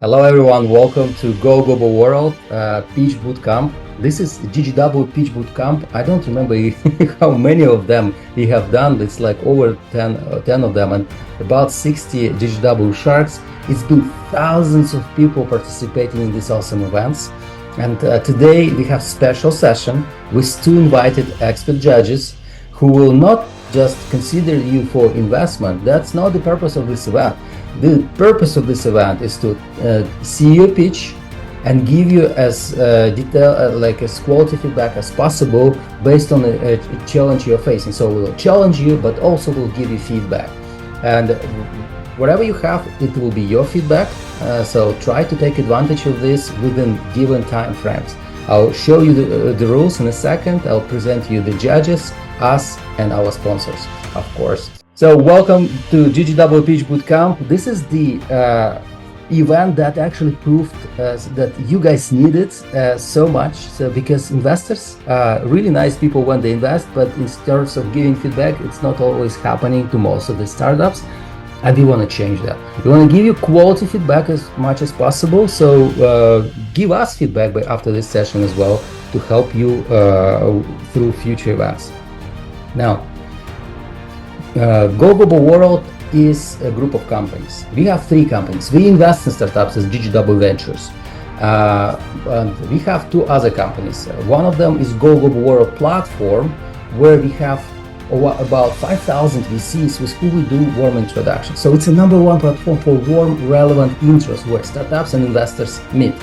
Hello everyone, welcome to Go Global World Pitch Bootcamp. This is GGW Pitch Bootcamp. I don't remember how many of them we have done. It's like over 10 of them and about 60 GGW sharks. It's been thousands of people participating in these awesome events. And today we have special session with two invited expert judges who will not just consider you for investment. That's not the purpose of this event. The purpose of this event is to see your pitch and give you as detailed, as quality feedback as possible based on a challenge you're facing. So we'll challenge you, but also we'll give you feedback. And whatever you have, it will be your feedback. So try to take advantage of this within given time frames. I'll show you the rules in a second. I'll present you the judges, us, and our sponsors, of course. So welcome to GGW Pitch Bootcamp. This is the event that actually proved that you guys need it so much. So because investors are really nice people when they invest, but in terms of giving feedback, it's not always happening to most of the startups. And we want to change that. We want to give you quality feedback as much as possible. So give us feedback after this session as well to help you through future events. Now, Go Global World is a group of companies. We have three companies. We invest in startups as GGW Ventures. And we have two other companies. One of them is Go Global World platform, where we have about 5,000 VCs with who we do warm introductions. So it's a number one platform for warm, relevant intros where startups and investors meet.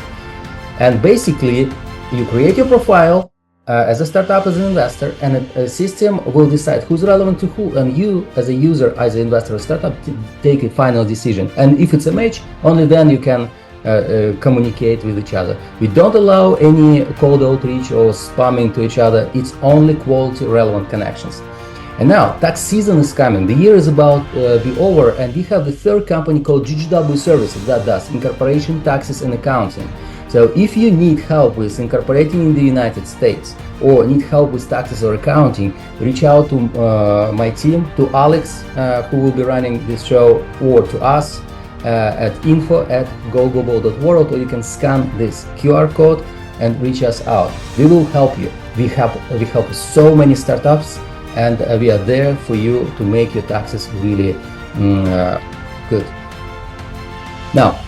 And basically, you create your profile as a startup, as an investor, and a system will decide who's relevant to who, and you, as a user, as an investor or startup, take a final decision. And if it's a match, only then you can communicate with each other. We don't allow any cold outreach or spamming to each other. It's only quality, relevant connections. And now, tax season is coming. The year is about to be over, and we have the third company called GGW Services that does incorporation, taxes, and accounting. So if you need help with incorporating in the United States or need help with taxes or accounting, reach out to my team, to Alex, who will be running this show, or to us at info@goglobal.world, or you can scan this QR code and reach us out. We will help you. We help so many startups, and we are there for you to make your taxes really good. Now,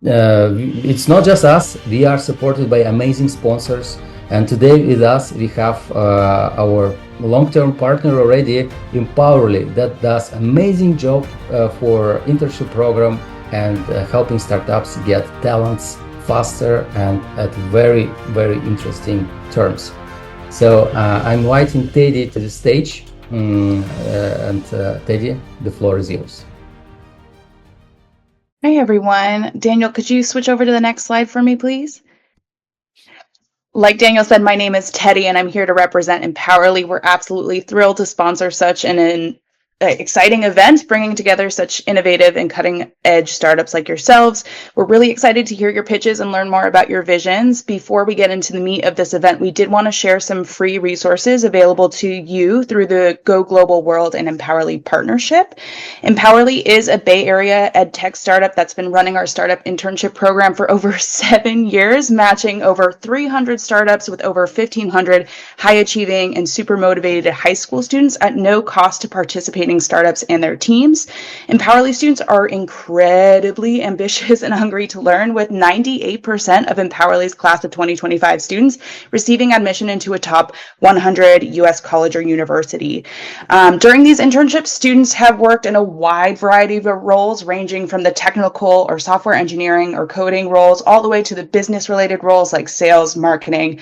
it's not just us. We are supported by amazing sponsors, and today with us we have our long-term partner already, Empowerly, that does amazing job for internship program and helping startups get talents faster and at very, very interesting terms. So I'm inviting Teddy to the stage, and Teddy, the floor is yours. Hi, everyone. Daniel, could you switch over to the next slide for me, please? Like Daniel said, my name is Teddy, and I'm here to represent Empowerly. We're absolutely thrilled to sponsor such an exciting event, bringing together such innovative and cutting-edge startups like yourselves. We're really excited to hear your pitches and learn more about your visions. Before we get into the meat of this event, we did want to share some free resources available to you through the Go Global World and Empowerly partnership. Empowerly is a Bay Area ed tech startup that's been running our startup internship program for over 7 years, matching over 300 startups with over 1,500 high-achieving and super motivated high school students at no cost to participate startups and their teams. Empowerly students are incredibly ambitious and hungry to learn, with 98% of Empowerly's class of 2025 students receiving admission into a top 100 U.S. college or university. During these internships, students have worked in a wide variety of roles, ranging from the technical or software engineering or coding roles all the way to the business-related roles like sales, marketing,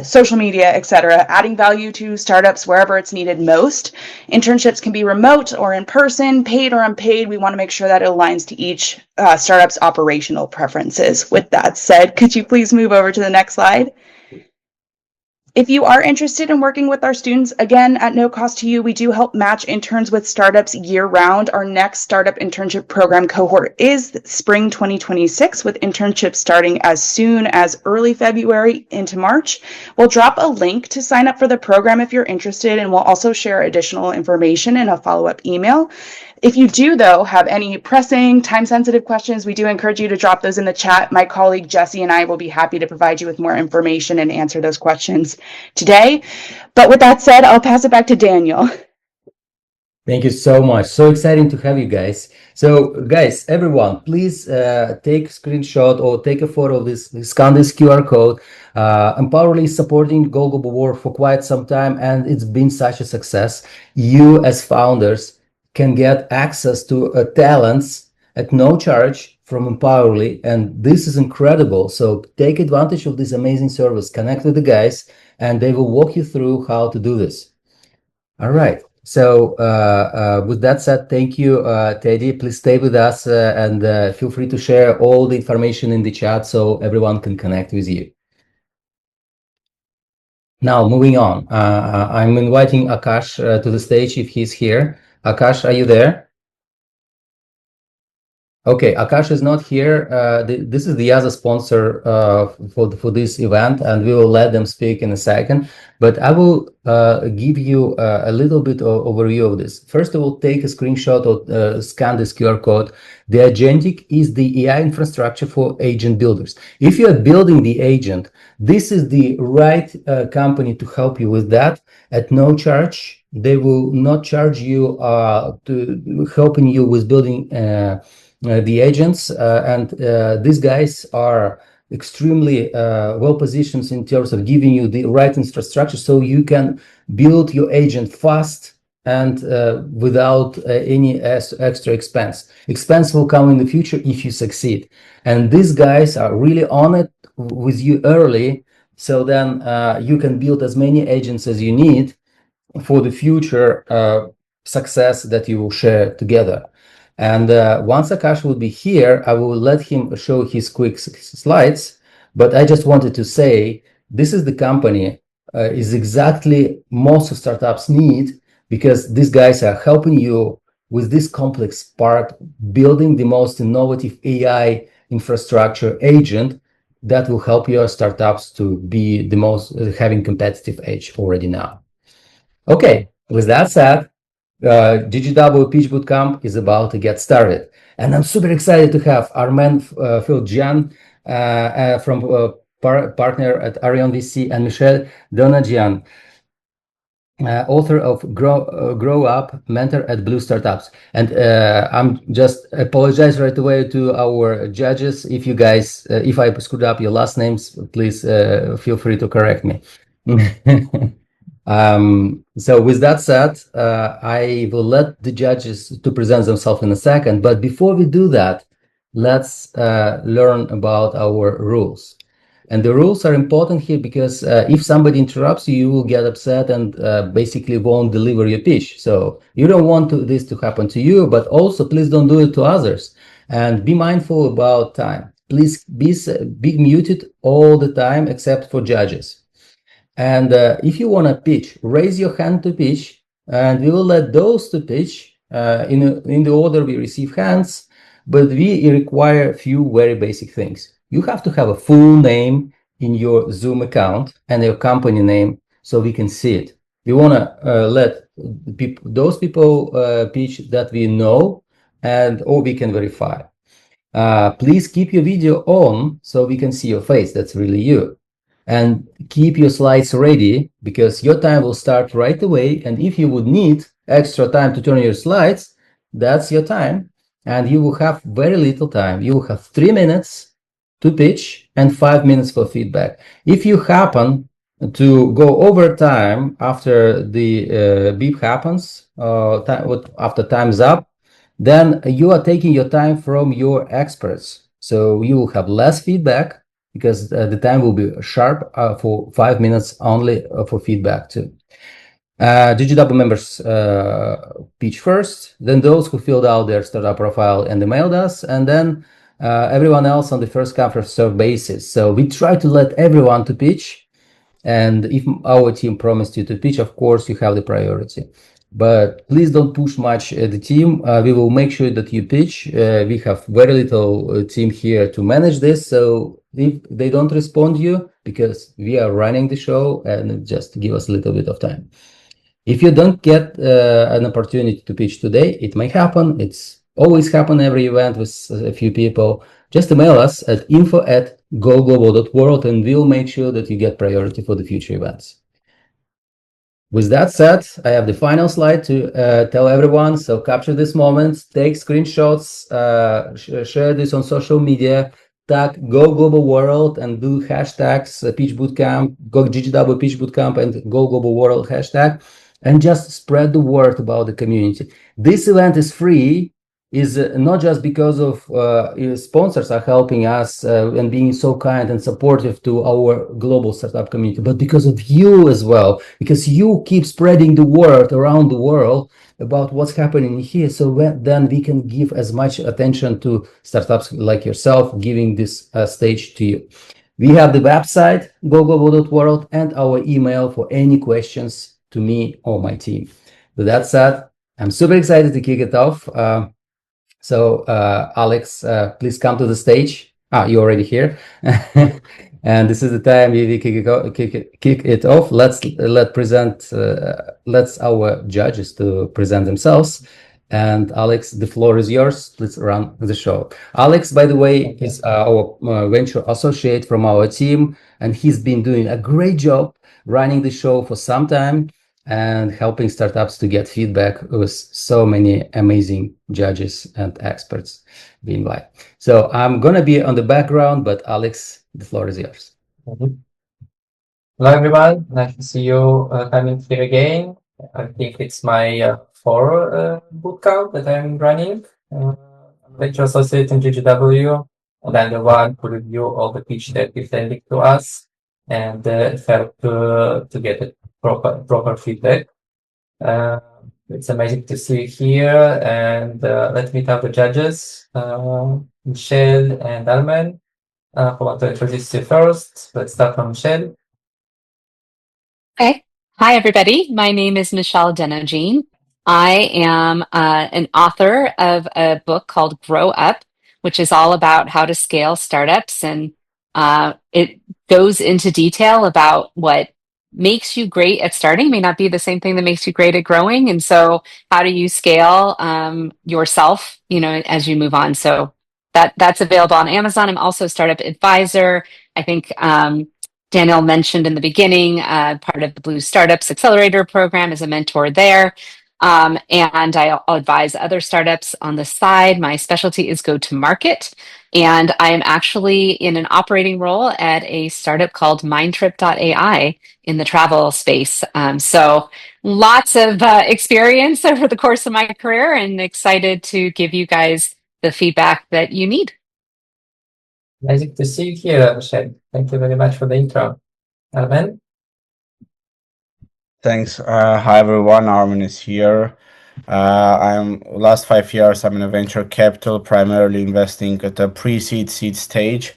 social media, etc., adding value to startups wherever it's needed most. Internships can be remote or in person, paid or unpaid. We want to make sure that it aligns to each startup's operational preferences. With that said, could you please move over to the next slide? If you are interested in working with our students, again, at no cost to you, we do help match interns with startups year-round. Our next startup internship program cohort is spring 2026, with internships starting as soon as early February into March. We'll drop a link to sign up for the program if you're interested, and we'll also share additional information in a follow-up email. If you do, though, have any pressing, time-sensitive questions, we do encourage you to drop those in the chat. My colleague Jesse and I will be happy to provide you with more information and answer those questions today. But with that said, I'll pass it back to Daniel. Thank you so much. So exciting to have you guys. So guys, everyone, please take a screenshot or take a photo of this, scan this QR code. Empowerly supporting Global War for quite some time, and it's been such a success. You as founders can get access to talents at no charge from Empowerly, and this is incredible. So take advantage of this amazing service, connect with the guys, and they will walk you through how to do this. All right. So with that said, thank you, Teddy. Please stay with us and feel free to share all the information in the chat so everyone can connect with you. Now, moving on, I'm inviting Akash to the stage if he's here. Akash, are you there? Okay, Akash is not here. This is the other sponsor for this event, and we will let them speak in a second. But I will give you a little bit of overview of this. First of all, take a screenshot or scan this QR code. The Agentic is the AI infrastructure for agent builders. If you are building the agent, this is the right company to help you with that at no charge. They will not charge you to helping you with building the agents, and these guys are extremely well positioned in terms of giving you the right infrastructure so you can build your agent fast and without any extra expense. Expense will come in the future if you succeed. And these guys are really on it with you early, so then you can build as many agents as you need for the future success that you will share together. And once Akash will be here, I will let him show his quick slides. But I just wanted to say, this is the company is exactly most startups need, because these guys are helping you with this complex part, building the most innovative AI infrastructure agent that will help your startups to be the most having competitive edge already now. Okay, with that said, GGW Pitch Bootcamp is about to get started. And I'm super excited to have Armen Fljyan from partner at Orion VC, and Michelle Denogean, author of GrowUp, mentor at Blue Startups. And I'm just apologize right away to our judges. If you guys, if I screwed up your last names, please feel free to correct me. So with that said, I will let the judges to present themselves in a second. But before we do that, let's learn about our rules. And the rules are important here because if somebody interrupts you, you will get upset and basically won't deliver your pitch. So you don't want this to happen to you, but also please don't do it to others. And be mindful about time. Please be muted all the time except for judges. And if you want to pitch, raise your hand to pitch, and we will let those to pitch in the order we receive hands, but we require a few very basic things. You have to have a full name in your Zoom account and your company name so we can see it. We want to let those people pitch that we know or we can verify. Please keep your video on so we can see your face. That's really you. And keep your slides ready because your time will start right away. And if you would need extra time to turn your slides, that's your time. And you will have very little time. You will have 3 minutes to pitch and 5 minutes for feedback. If you happen to go over time after the beep happens, after time's up, then you are taking your time from your experts. So you will have less feedback, because the time will be sharp for 5 minutes only for feedback too. GGW members pitch first, then those who filled out their startup profile and emailed us, and then everyone else on the first come first serve basis. So we try to let everyone to pitch, and if our team promised you to pitch, of course you have the priority. But please don't push much the team. We will make sure that you pitch. We have very little team here to manage this. So if they don't respond to you, because we are running the show, and just give us a little bit of time. If you don't get an opportunity to pitch today, it may happen. It's always happen every event with a few people. Just email us at info@goglobal.world and we'll make sure that you get priority for the future events. With that said, I have the final slide to tell everyone. So capture this moment, take screenshots, share this on social media, tag Go Global World and do hashtags Pitch Bootcamp, Go GGW Pitch Bootcamp and Go Global World hashtag, and just spread the word about the community. This event is free, is not just because of sponsors are helping us and being so kind and supportive to our global startup community, but because of you as well, because you keep spreading the word around the world about what's happening here. So then we can give as much attention to startups like yourself, giving this stage to you. We have the website, goglobal.world, and our email for any questions to me or my team. With that said, I'm super excited to kick it off. So Alex, please come to the stage. You're already here. And this is the time we kick it off. Let's our judges to present themselves. And Alex, the floor is yours. Let's run the show. Alex, by the way, is our venture associate from our team, and he's been doing a great job running the show for some time and helping startups to get feedback with so many amazing judges and experts being live. So I'm going to be on the background, but Alex, the floor is yours. Hello, everyone. Nice to see you coming here again. I think it's my fourth bootcamp that I'm running. I'm a venture associate in GGW, and I'm the one who review all the pitch that is sending to us and help to get it proper feedback. It's amazing to see you here, and let's meet up the judges, Michelle and Armen. Who want to introduce you first? Let's start from Michelle. Okay. Hi, everybody. My name is Michelle Denogean. I am an author of a book called GrowUp, which is all about how to scale startups, and it goes into detail about what makes you great at starting may not be the same thing that makes you great at growing. And so how do you scale yourself, as you move on? So that's available on Amazon. I'm also a startup advisor. I think Daniel mentioned in the beginning, part of the Blue Startups Accelerator program is a mentor there. And I'll advise other startups on the side. My specialty is go-to-market. And I am actually in an operating role at a startup called Mindtrip.ai in the travel space. So lots of experience over the course of my career, and excited to give you guys the feedback that you need. Amazing to see you here, Michelle. Thank you very much for the intro. Armen? Thanks. Hi, everyone. Armen is here. Last 5 years, I'm in a venture capital, primarily investing at the pre-seed seed stage.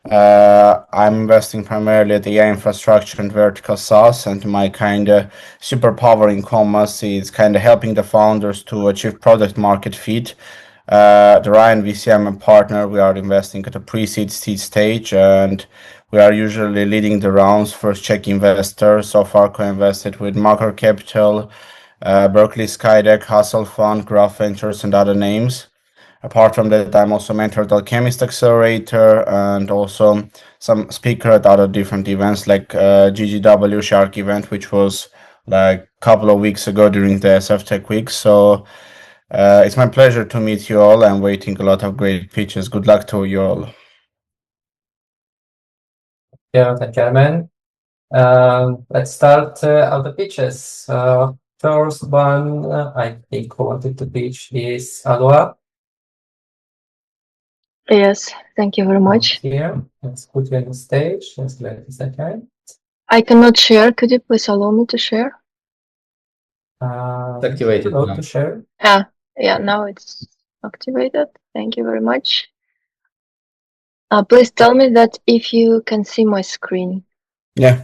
I'm investing primarily at AI infrastructure and vertical SaaS, and my kind of superpower in commerce is kind of helping the founders to achieve product market fit. The Orion VC, I'm a partner. We are investing at a pre-seed seed stage, and we are usually leading the rounds, first check investors. So far, co-invested with Macro Capital, Berkeley Skydeck, Hustle Fund, Graph Ventures, and other names. Apart from that, I'm also mentored Alchemist Accelerator and also some speaker at other different events like GGW Shark event, which was like a couple of weeks ago during the SF Tech Week. So it's my pleasure to meet you all. I'm waiting a lot of great pitches. Good luck to you all. Yeah, thank you, Armen. Let's start out the pitches. First one, I think who wanted to pitch is Aloha. Yes, thank you very much. Here, let's put you on the stage. Just wait a second. I cannot share. Could you please allow me to share? It's activated now. To share. Yeah, now it's activated. Thank you very much. Please tell me that if you can see my screen. Yeah,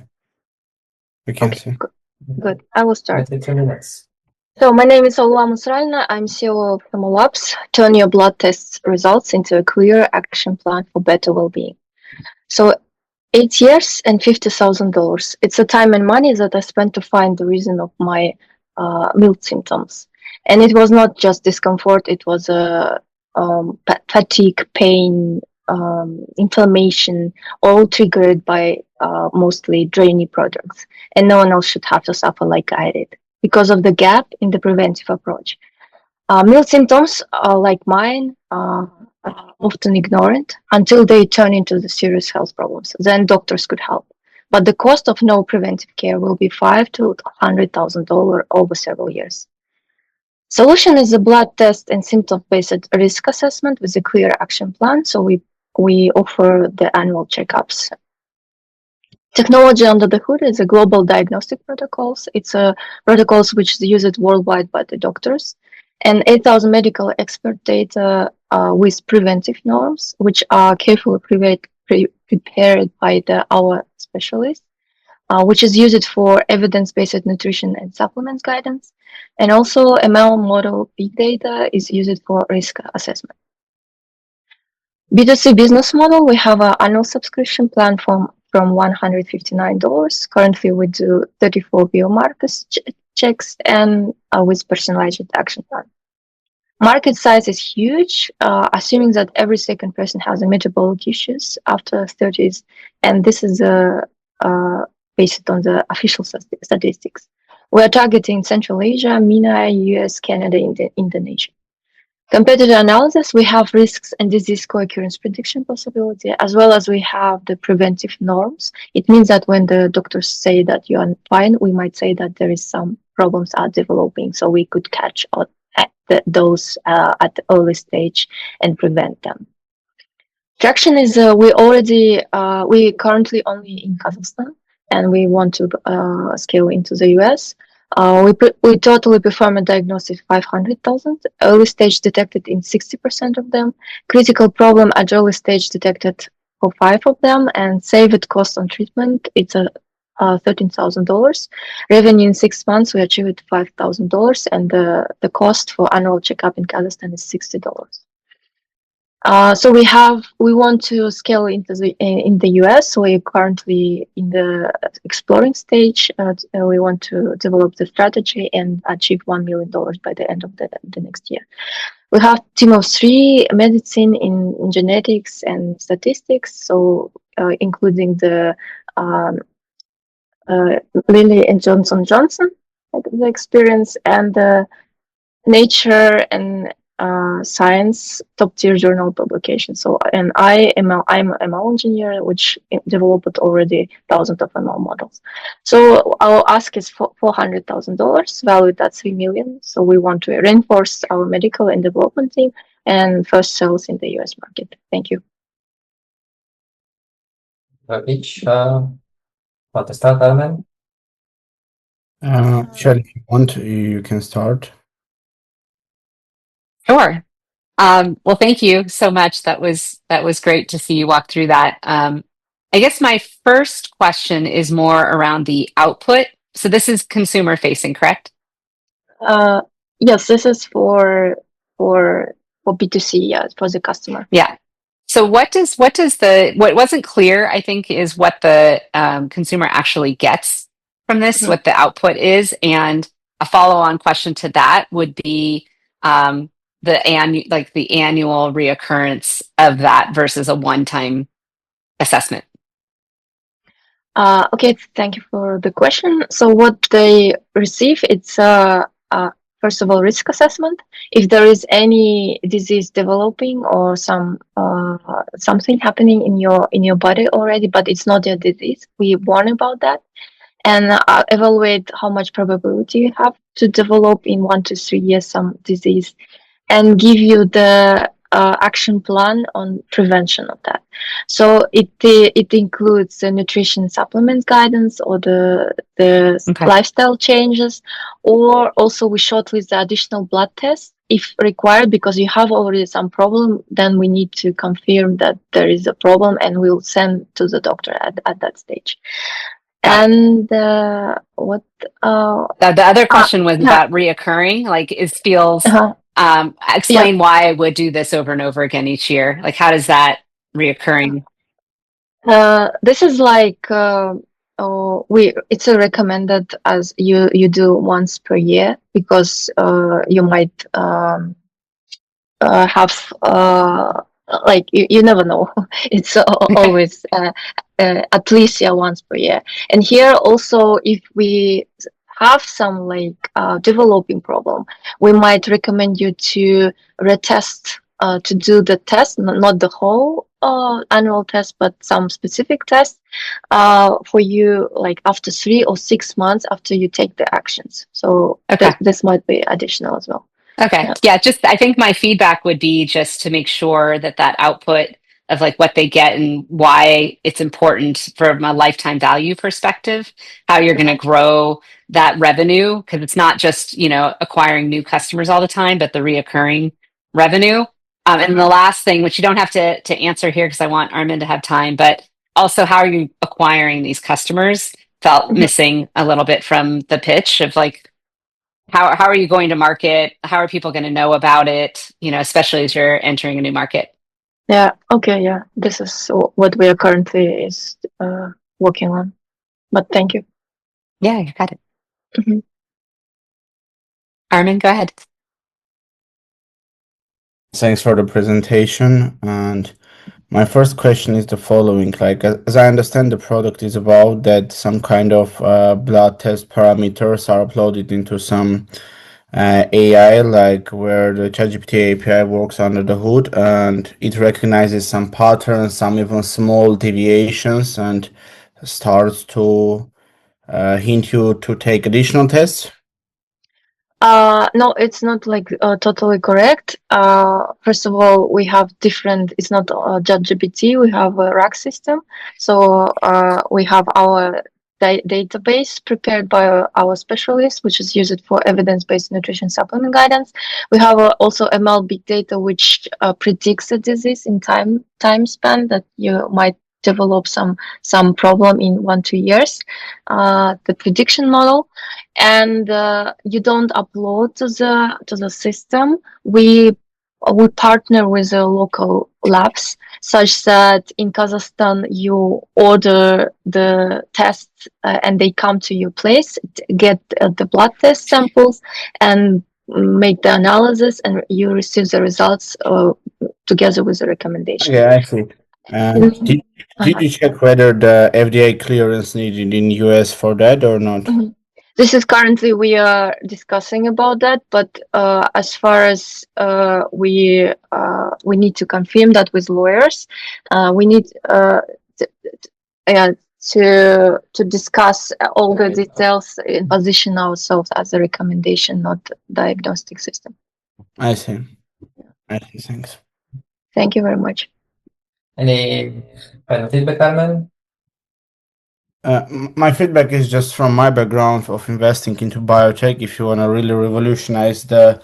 we can see. Good. I will start. 2 minutes. So my name is Aloha Musralina. I'm CEO of Thermolabs. Turn your blood tests results into a clear action plan for better well-being. So 8 years and $50,000. It's the time and money that I spent to find the reason of my mild symptoms. And it was not just discomfort, it was fatigue, pain, inflammation, all triggered by mostly drainy products. And no one else should have to suffer like I did because of the gap in the preventive approach. Mild symptoms, like mine, are often ignored until they turn into the serious health problems. Then doctors could help. But the cost of no preventive care will be $5,000 to $100,000 over several years. Solution is a blood test and symptom-based risk assessment with a clear action plan. So we offer the annual checkups. Technology under the hood is a global diagnostic protocols. It's a protocols which is used worldwide by the doctors, and 8,000 medical expert data with preventive norms, which are carefully prepared by our specialists, which is used for evidence-based nutrition and supplements guidance. And also ML model big data is used for risk assessment. B2C business model, we have an annual subscription plan from $159. Currently, we do 34 biomarkers checks and with personalized action plan. Market size is huge, assuming that every second person has a metabolic issues after 30s, and this is based on the official statistics. We are targeting Central Asia, MENA, US, Canada, Indonesia. Competitor analysis, we have risks and disease co-occurrence prediction possibility, as well as we have the preventive norms. It means that when the doctors say that you are fine, we might say that there is some problems are developing, so we could catch those at the early stage and prevent them. Traction is we currently only in Kazakhstan, and we want to scale into the US. We totally perform a diagnosis 500,000, early stage detected in 60% of them, critical problem at early stage detected for 5 of them, and saved cost on treatment, it's $13,000. Revenue in 6 months, we achieved $5,000, and the cost for annual checkup in Kazakhstan is $60. So we want to scale into in the US. We're currently in the exploring stage. We want to develop the strategy and achieve $1 million by the end of the next year. We have team of 3, medicine in genetics and statistics. So including the Lilly and Johnson, the experience, and the Nature and science top tier journal publication. So, and I'm an ML engineer, which developed already thousands of ML models. So our ask is $400,000, valued at $3 million. So we want to reinforce our medical and development team and first sales in the US market. Thank you. Each want to start, Armen? Michelle, if you want, you can start. Sure. Well, thank you so much. That was great to see you walk through that. I guess my first question is more around the output. So this is consumer facing, correct? Yes, this is for B2C, yeah, for the customer. Yeah. So what wasn't clear, I think, is what the consumer actually gets from this, what the output is, and a follow-on question to that would be the annual reoccurrence of that versus a one-time assessment. Okay, thank you for the question. So what they receive, it's first of all risk assessment. If there is any disease developing or something happening in your body already, but it's not your disease, we warn about that and evaluate how much probability you have to develop in 1 to 3 years some disease, and give you the action plan on prevention of that. So it includes the nutrition supplement guidance or the lifestyle changes, or also we shortlist the additional blood tests if required, because you have already some problem, then we need to confirm that there is a problem and we'll send to the doctor at that stage. And what the other question was about reoccurring, like explain why I would do this over and over again each year. Like, how does that reoccurring? This is like it's a recommended as you do once per year, because you might have like you never know. It's always at least once per year. And here also, if we have some like developing problem, we might recommend you to retest, to do the test, not the whole annual test, but some specific test for you, like after 3 or 6 months after you take the actions. So Okay. this might be additional as well. Okay. Yeah. Just, I think my feedback would be just to make sure that that output of like what they get and why it's important from a lifetime value perspective, how you're going to grow that revenue. Because it's not just, acquiring new customers all the time, but the reoccurring revenue. And the last thing, which you don't have to answer here because I want Armen to have time, but also how are you acquiring these customers felt missing a little bit from the pitch of like, how are you going to market? How are people going to know about it? Especially as you're entering a new market. Yeah. Okay. Yeah. This is what we are currently working on. But thank you. Yeah, you got it. Mhm. Armen, go ahead. Thanks for the presentation. And my first question is the following: like, as I understand, the product is about that some kind of blood test parameters are uploaded into some AI, like where the ChatGPT API works under the hood, and it recognizes some patterns, some even small deviations, and starts to hint you to take additional tests. No, it's not like totally correct. First of all, we have different. It's not ChatGPT. We have a rack system. So we have our database prepared by our specialists, which is used for evidence-based nutrition supplement guidance. We have also ML big data, which predicts the disease in time span that you might develop some problem in 1-2 years. The prediction model. And you don't upload to the system. We partner with the local labs, such that in Kazakhstan you order the tests and they come to your place, get the blood test samples and make the analysis, and you receive the results together with the recommendation. Yeah, I see. Did you check whether the FDA clearance needed in US for that or not? This is currently we are discussing about that, but as far as we need to confirm that with lawyers. We need to discuss all the details and position ourselves as a recommendation, not diagnostic system. I see. Thanks. Thank you very much. Any final feedback, Armen? My feedback is just from my background of investing into biotech. If you want to really revolutionize the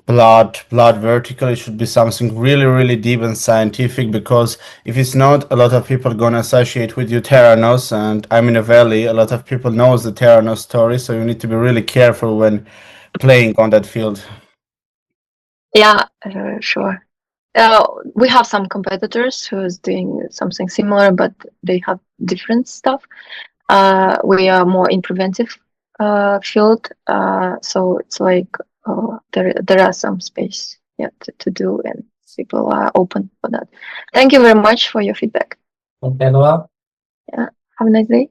blood vertical, it should be something really, really deep and scientific, because if it's not, a lot of people are going to associate with you Theranos, and I'm in a valley. A lot of people knows the Theranos story, so you need to be really careful when playing on that field. Yeah, sure. We have some competitors who is doing something similar, but they have different stuff. We are more in preventive field, so it's like there are some space to do, and people are open for that. Thank you very much for your feedback. Thank you, Noah. Yeah, have a nice day.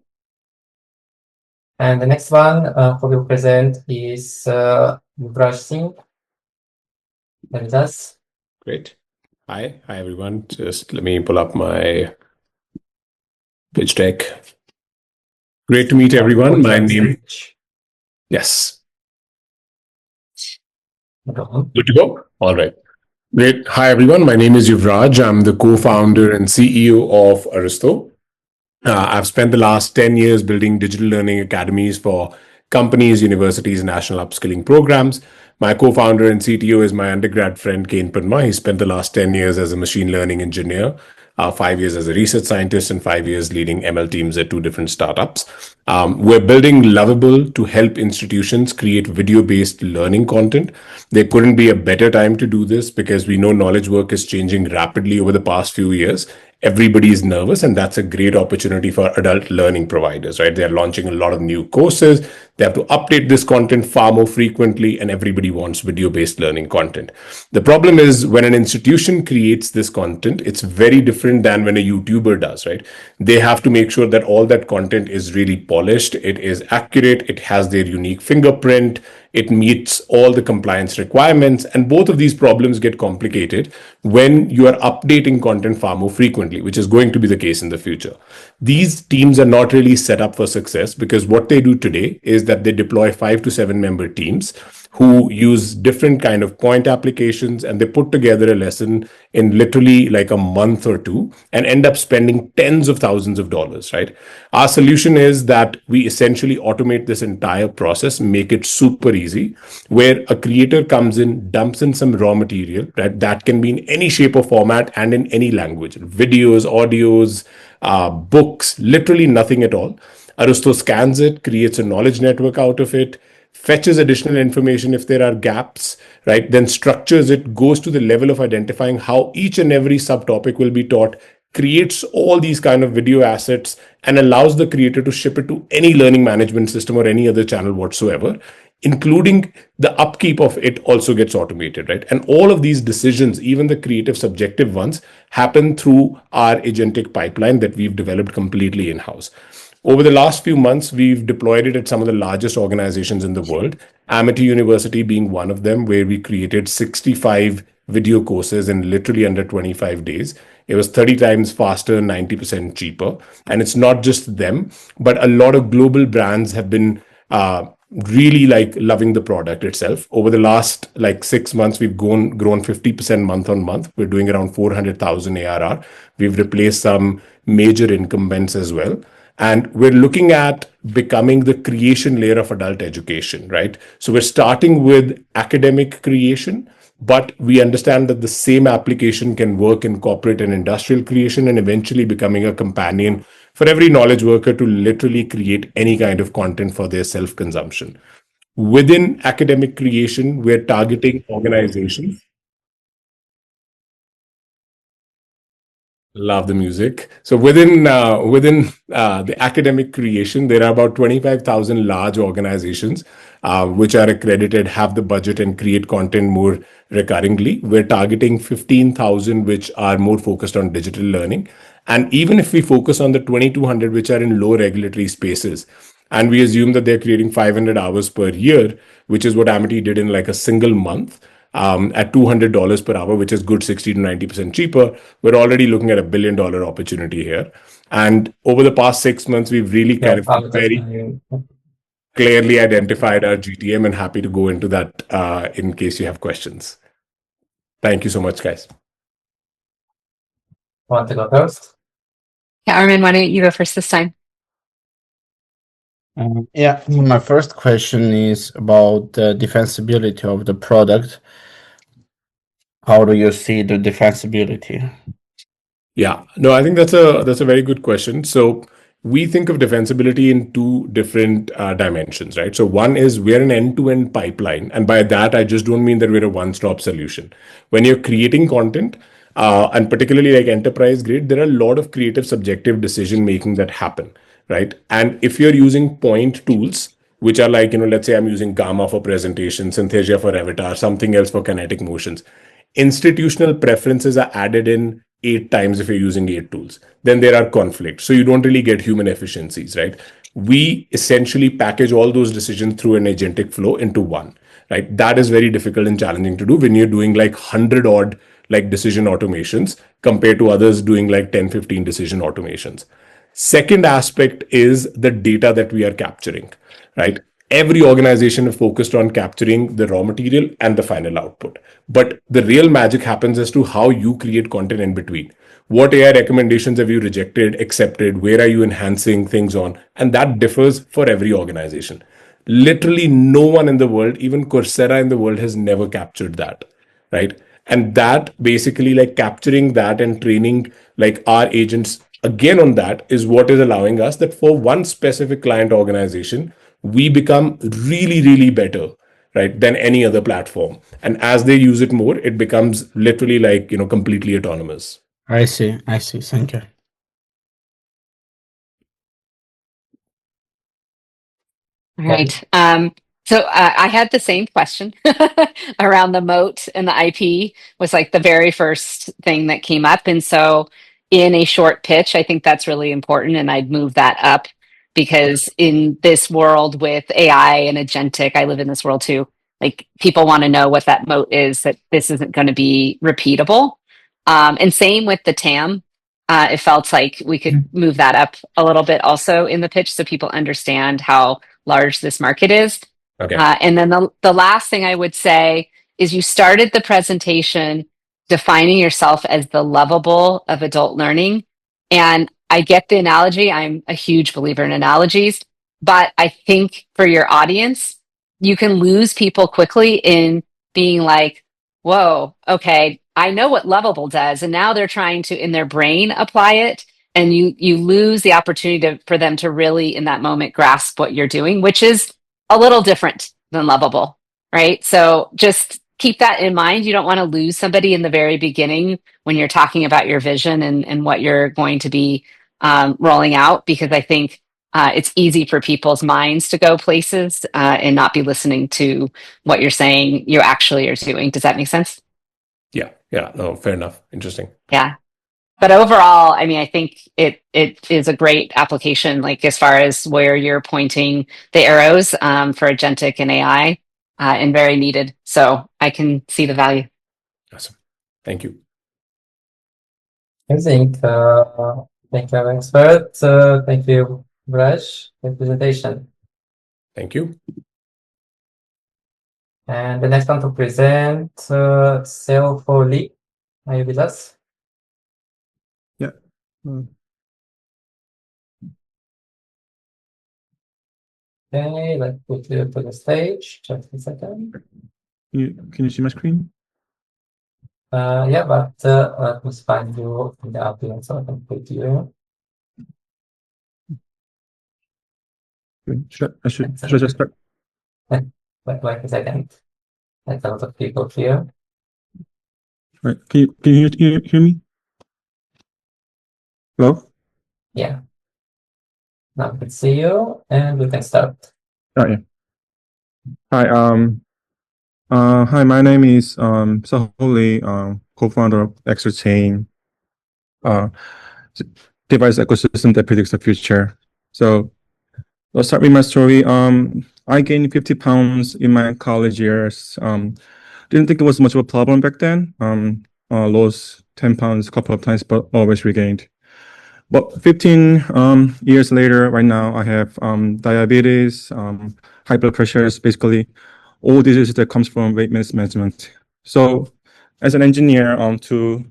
And the next one who will present is Yuvraj Singh. Granatus. Great. Hi everyone. Just let me pull up my pitch deck. Great to meet everyone. My name. Yes. Good to go? All right. Great. Hi everyone. My name is Yuvraj. I'm the co-founder and CEO of Aristo. I've spent the last 10 years building digital learning academies for companies, universities, and national upskilling programs. My co-founder and CTO is my undergrad friend, Kane Padma. He spent the last 10 years as a machine learning engineer, 5 years as a research scientist, and 5 years leading ML teams at 2 different startups. We're building Lovable to help institutions create video-based learning content. There couldn't be a better time to do this because we know knowledge work is changing rapidly over the past few years, everybody is nervous, and that's a great opportunity for adult learning providers, right? They're launching a lot of new courses. They have to update this content far more frequently, and everybody wants video-based learning content. The problem is when an institution creates this content, it's very different than when a YouTuber does, right? They have to make sure that all that content is really polished, it is accurate, it has their unique fingerprint, it meets all the compliance requirements, and both of these problems get complicated when you are updating content far more frequently, which is going to be the case in the future. These teams are not really set up for success because what they do today is that they deploy 5 to 7 member teams who use different kind of point applications, and they put together a lesson in literally like a month or two and end up spending tens of thousands of dollars, right? Our solution is that we essentially automate this entire process, make it super easy, where a creator comes in, dumps in some raw material, right? That can be in any shape or format and in any language, videos, audios, books, literally nothing at all. Aristo scans it, creates a knowledge network out of it, fetches additional information if there are gaps, right? Then structures it, goes to the level of identifying how each and every subtopic will be taught, creates all these kind of video assets, and allows the creator to ship it to any learning management system or any other channel whatsoever, including the upkeep of it also gets automated, right? And all of these decisions, even the creative subjective ones, happen through our agentic pipeline that we've developed completely in-house. Over the last few months, we've deployed it at some of the largest organizations in the world, Amity University being one of them, where we created 65 video courses in literally under 25 days. It was 30 times faster, 90% cheaper. And it's not just them, but a lot of global brands have been really like loving the product itself. Over the last like 6 months, we've grown 50% month on month. We're doing around 400,000 ARR. We've replaced some major incumbents as well. And we're looking at becoming the creation layer of adult education, right? So we're starting with academic creation, but we understand that the same application can work in corporate and industrial creation, and eventually becoming a companion for every knowledge worker to literally create any kind of content for their self-consumption. Within academic creation, we're targeting organizations. Love the music. So within the academic creation, there are about 25,000 large organizations which are accredited, have the budget, and create content more recurringly. We're targeting 15,000 which are more focused on digital learning. And even if we focus on the 2,200 which are in low regulatory spaces, and we assume that they're creating 500 hours per year, which is what Amity did in like a single month, at $200 per hour, which is good 60 to 90% cheaper, we're already looking at $1 billion opportunity here. And over the past 6 months, we've really kind of very clearly identified our GTM, and happy to go into that in case you have questions. Thank you so much, guys. Want to go first? Yeah, Armen, why don't you go first this time? Yeah, my first question is about the defensibility of the product. How do you see the defensibility? Yeah, no, I think that's a very good question. So we think of defensibility in two different dimensions, right? So one is we're an end-to-end pipeline. And by that, I just don't mean that we're a one-stop solution. When you're creating content, and particularly like enterprise grade, there are a lot of creative subjective decision making that happen, right? And if you're using point tools, which are like, let's say I'm using Gamma for presentation, Synthesia for avatar, something else for kinetic motions, institutional preferences are added in 8 times if you're using 8 tools. Then there are conflicts. So you don't really get human efficiencies, right? We essentially package all those decisions through an agentic flow into one, right? That is very difficult and challenging to do when you're doing like 100 odd like decision automations compared to others doing like 10, 15 decision automations. Second aspect is the data that we are capturing, right? Every organization is focused on capturing the raw material and the final output. But the real magic happens as to how you create content in between. What AI recommendations have you rejected, accepted? Where are you enhancing things on? And that differs for every organization. Literally no one in the world, even Coursera in the world, has never captured that, right? And that basically like capturing that and training like our agents again on that is what is allowing us that for one specific client organization, we become really, really better, right, than any other platform. And as they use it more, it becomes literally like, completely autonomous. I see. Thank you. All right. So I had the same question around the moat, and the IP was like the very first thing that came up. And so in a short pitch, I think that's really important. And I'd move that up because in this world with AI and agentic, I live in this world too. Like people want to know what that moat is, that this isn't going to be repeatable. And same with the TAM. It felt like we could move that up a little bit also in the pitch so people understand how large this market is. Okay. And then the last thing I would say is you started the presentation defining yourself as the lovable of adult learning. And I get the analogy. I'm a huge believer in analogies, but I think for your audience, you can lose people quickly in being like, whoa, okay, I know what lovable does. And now they're trying to, in their brain, apply it. And you lose the opportunity for them to really, in that moment, grasp what you're doing, which is a little different than lovable, right? So just keep that in mind. You don't want to lose somebody in the very beginning when you're talking about your vision and what you're going to be rolling out, because I think it's easy for people's minds to go places and not be listening to what you're saying you actually are doing. Does that make sense? Yeah. No, fair enough. Interesting. Yeah. But overall, I mean, I think it is a great application, like as far as where you're pointing the arrows for agentic and AI, and very needed. So I can see the value. Awesome. Thank you. I think, thank you, our expert. Thank you, Raj, for the presentation. Thank you. And the next one to present, Seo for Lee. Are you with us? Yeah. Okay, let's put you to the stage. Just a second. Can you see my screen? Yeah, but let me find you in the audience so I can put you. Should I just start? Wait a second. There's a lot of people here. Right. Can you hear me? Hello? Yeah. Now we can see you and we can start. Oh yeah. Hi. Hi. My name is Seo Lee, co-founder of XRChain, device ecosystem that predicts the future. So I'll start with my story. I gained 50 pounds in my college years. Didn't think it was much of a problem back then. Lost 10 pounds a couple of times, but always regained. But 15 years later, right now, I have diabetes, high blood pressure, basically all diseases that comes from weight management. So as an engineer, to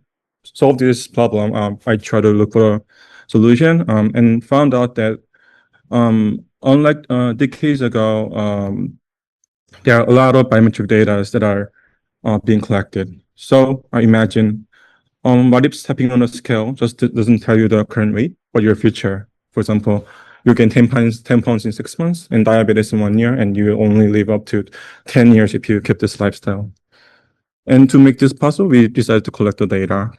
solve this problem, I try to look for a solution and found out that unlike decades ago, there are a lot of biometric data that are being collected. So I imagine what if stepping on a scale just doesn't tell you the current weight, but your future? For example, you gain 10 pounds in 6 months and diabetes in 1 year, and you only live up to 10 years if you keep this lifestyle. And to make this possible, we decided to collect the data.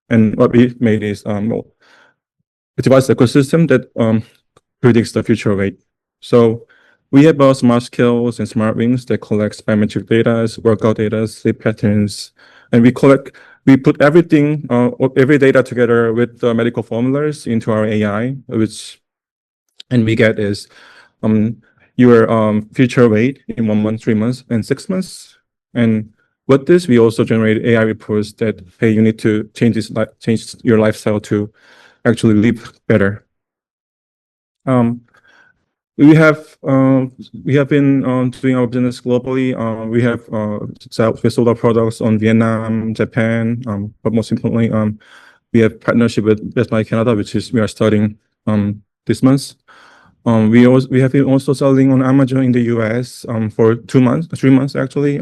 And what we made is a device ecosystem that predicts the future weight. So we have smart scales and smart rings that collects biometric data, workout data, sleep patterns, and we put everything, every data together with the medical formulas into our AI, and we get is your future weight in 1 month, 3 months, and 6 months. And with this, we also generate AI reports that, hey, you need to change your lifestyle to actually live better. We have been doing our business globally. We have sold our products on Vietnam, Japan, but most importantly, we have partnership with Best Buy Canada, which is we are starting this month. We have been also selling on Amazon in the US for 3 months actually.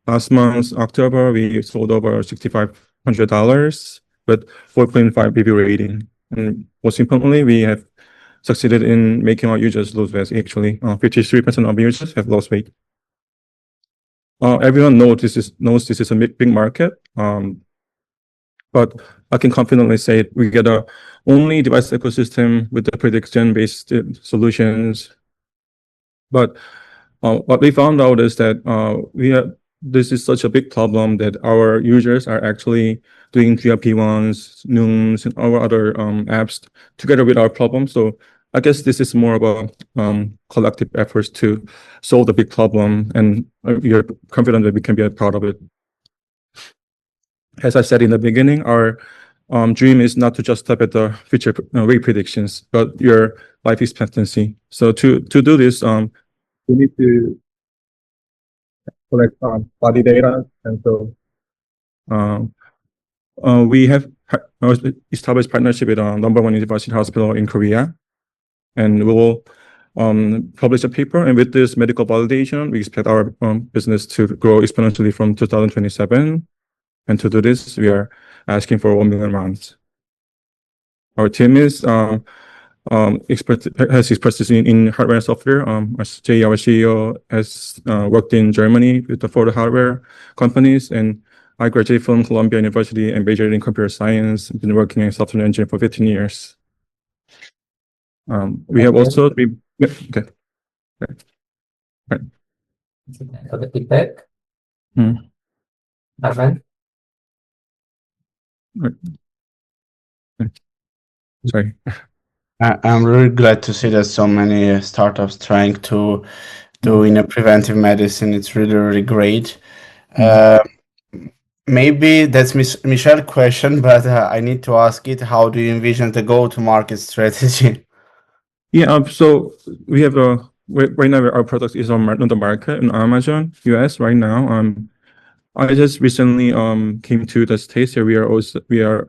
Last month, October, we sold over $6,500 with 4.5 BB rating. And most importantly, we have succeeded in making our users lose weight. Actually, 53% of users have lost weight. Everyone knows this is a big market, but I can confidently say we get a only device ecosystem with the prediction-based solutions. But what we found out is that this is such a big problem that our users are actually doing GLP-1s, Nooms, and our other apps together with our problem. So I guess this is more about collective efforts to solve the big problem, and we are confident that we can be a part of it. As I said in the beginning, our dream is not to just stop at the future rate predictions, but your life expectancy. So to do this, we need to collect body data, and so we have established partnership with #1 university hospital in Korea, and we will publish a paper. And with this medical validation, we expect our business to grow exponentially from 2027. And to do this, we are asking for 1 million rounds. Our team is has expertise in hardware and software. Jay, our CEO, has worked in Germany with the Ford hardware companies, and I graduated from Columbia University and majored in computer science. Been working as a software engineer for 15 years. We have also okay. Right. For the feedback. Armen? Sorry. I'm really glad to see that so many startups trying to do in a preventive medicine. It's really, really great. Maybe that's Michelle's question, but I need to ask it. How do you envision the go-to-market strategy? Yeah, so we have right now our product is on the market in Amazon US right now. I just recently came to the States here. We are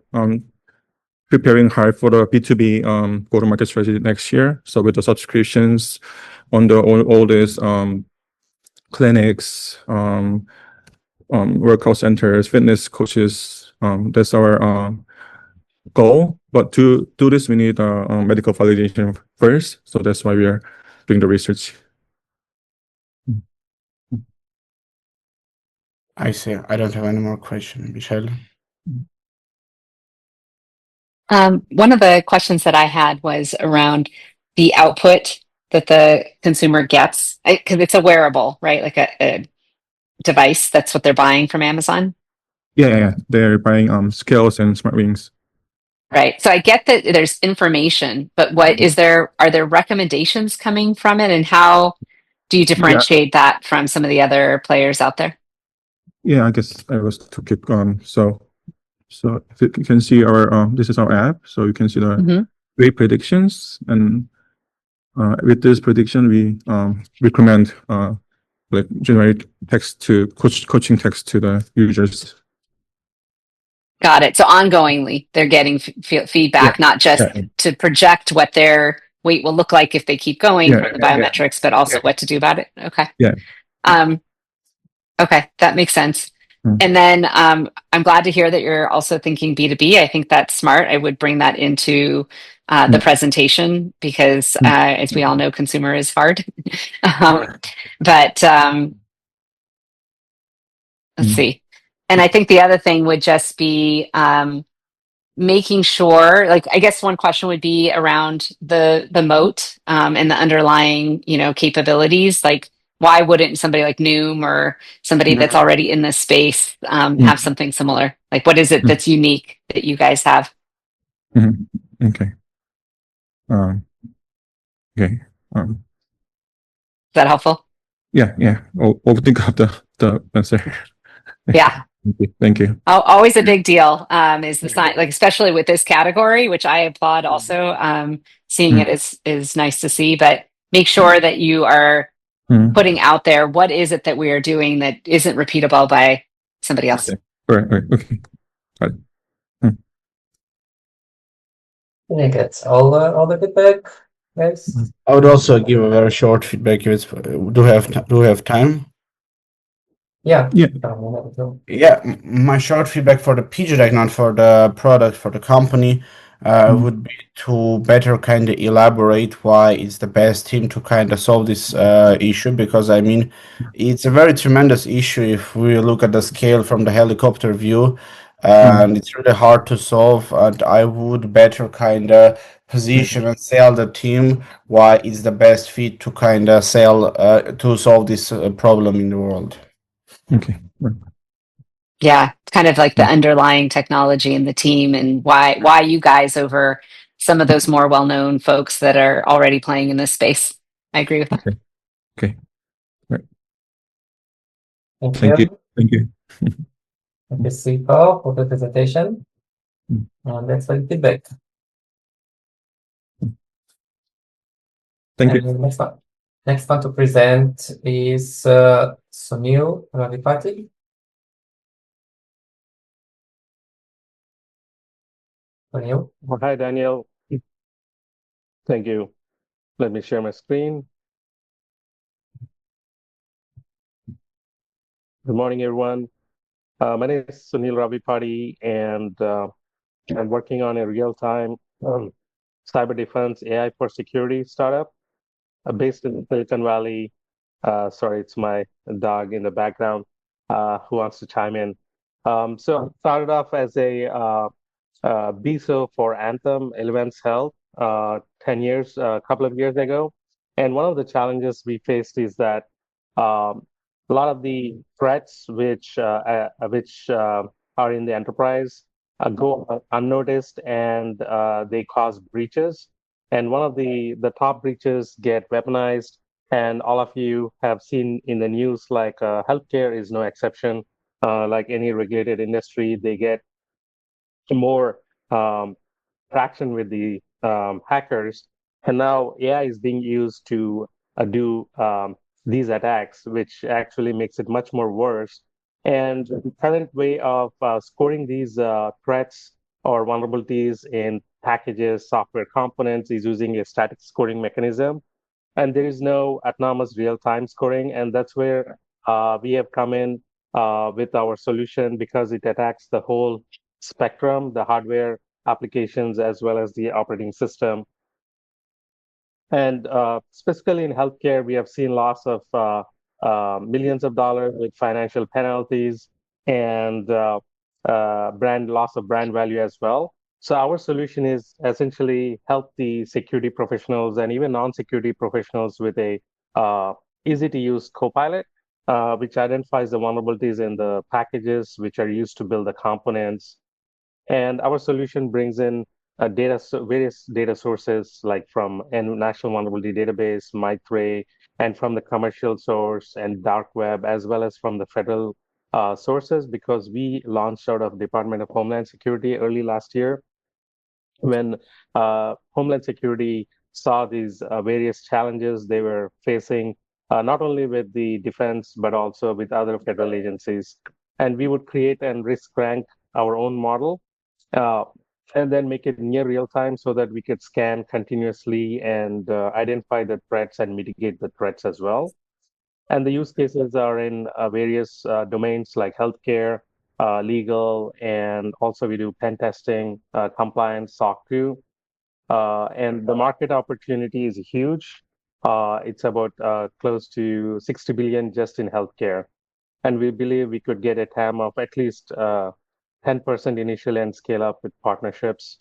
preparing hard for the B2B go-to-market strategy next year. So with the subscriptions on all these clinics, workout centers, fitness coaches, that's our goal. But to do this, we need medical validation first. So that's why we are doing the research. I see. I don't have any more questions, Michelle. One of the questions that I had was around the output that the consumer gets, because it's a wearable, right? Like a device. That's what they're buying from Amazon. Yeah. They're buying scales and smart rings. Right. So I get that there's information, but are there recommendations coming from it, and how do you differentiate that from some of the other players out there? Yeah, I guess I was to keep going. So if you can see our this is our app, so you can see the rate predictions, and with this prediction we recommend like generate text to coaching text to the users. Got it. So ongoingly, they're getting feedback, not just to project what their weight will look like if they keep going from the biometrics, but also what to do about it. Okay. Yeah. Okay, that makes sense. And then I'm glad to hear that you're also thinking B2B. I think that's smart. I would bring that into the presentation because, as we all know, consumer is hard. But let's see. And I think the other thing would just be making sure, like, I guess one question would be around the moat and the underlying, capabilities. Like, why wouldn't somebody like Noom or somebody that's already in this space have something similar? Like, what is it that's unique that you guys have? Okay. Okay. Is that helpful? Yeah. We'll think of the answer. Yeah. Thank you. Always a big deal is the sign, like especially with this category, which I applaud also. Seeing it is nice to see, but make sure that you are putting out there what is it that we are doing that isn't repeatable by somebody else. Right. Okay. Got it. I think that's all the feedback, guys. I would also give a very short feedback if it's do have time. Yeah. My short feedback for the PG deck, not for the product, for the company, would be to better kind of elaborate why it's the best team to kind of solve this issue, because I mean it's a very tremendous issue if we look at the scale from the helicopter view. and it's really hard to solve. And I would better kind of position and sell the team why it's the best fit to kind of sell to solve this problem in the world. Okay. Yeah, it's kind of like the underlying technology in the team and why you guys over some of those more well-known folks that are already playing in this space. I agree with that. Okay. Okay. Right. Thank Thank you. you. Thank you. Thank you, Sipo, for the presentation. Let's take feedback. Thank you. And next one to present is Sunil Ravipati. Sunil. Hi, Daniel. Thank you. Let me share my screen. Good morning, everyone. My name is Sunil Ravipati, and I'm working on a real-time cyber defense AI for security startup based in Silicon Valley. Sorry, it's my dog in the background who wants to chime in. So I started off as a BISO for Anthem Elevance Health 10 years, a couple of years ago. And one of the challenges we faced is that a lot of the threats which are in the enterprise go unnoticed, and they cause breaches. And one of the top breaches get weaponized, and all of you have seen in the news, like healthcare is no exception. Like any regulated industry, they get more traction with the hackers. And now AI is being used to do these attacks, which actually makes it much more worse. And the current way of scoring these threats or vulnerabilities in packages, software components is using a static scoring mechanism. And there is no autonomous real-time scoring. And that's where we have come in with our solution, because it attacks the whole spectrum, the hardware applications, as well as the operating system. And specifically in healthcare, we have seen loss of millions of dollars with financial penalties and loss of brand value as well. So our solution is essentially help the security professionals and even non-security professionals with a easy to use Copilot, which identifies the vulnerabilities in the packages which are used to build the components. And our solution brings in various data sources, like from National Vulnerability Database, Mindtrip, and from the commercial source and dark web, as well as from the federal sources, because we launched out of Department of Homeland Security early last year, when Homeland Security saw these various challenges they were facing, not only with the defense, but also with other federal agencies. And we would create and risk rank our own model, and then make it near real time so that we could scan continuously and identify the threats and mitigate the threats as well. And the use cases are in various domains like healthcare, legal, and also we do pen testing, compliance, SOC 2. And the market opportunity is huge. It's about close to 60 billion just in healthcare. And we believe we could get a TAM of at least 10% initially and scale up with partnerships.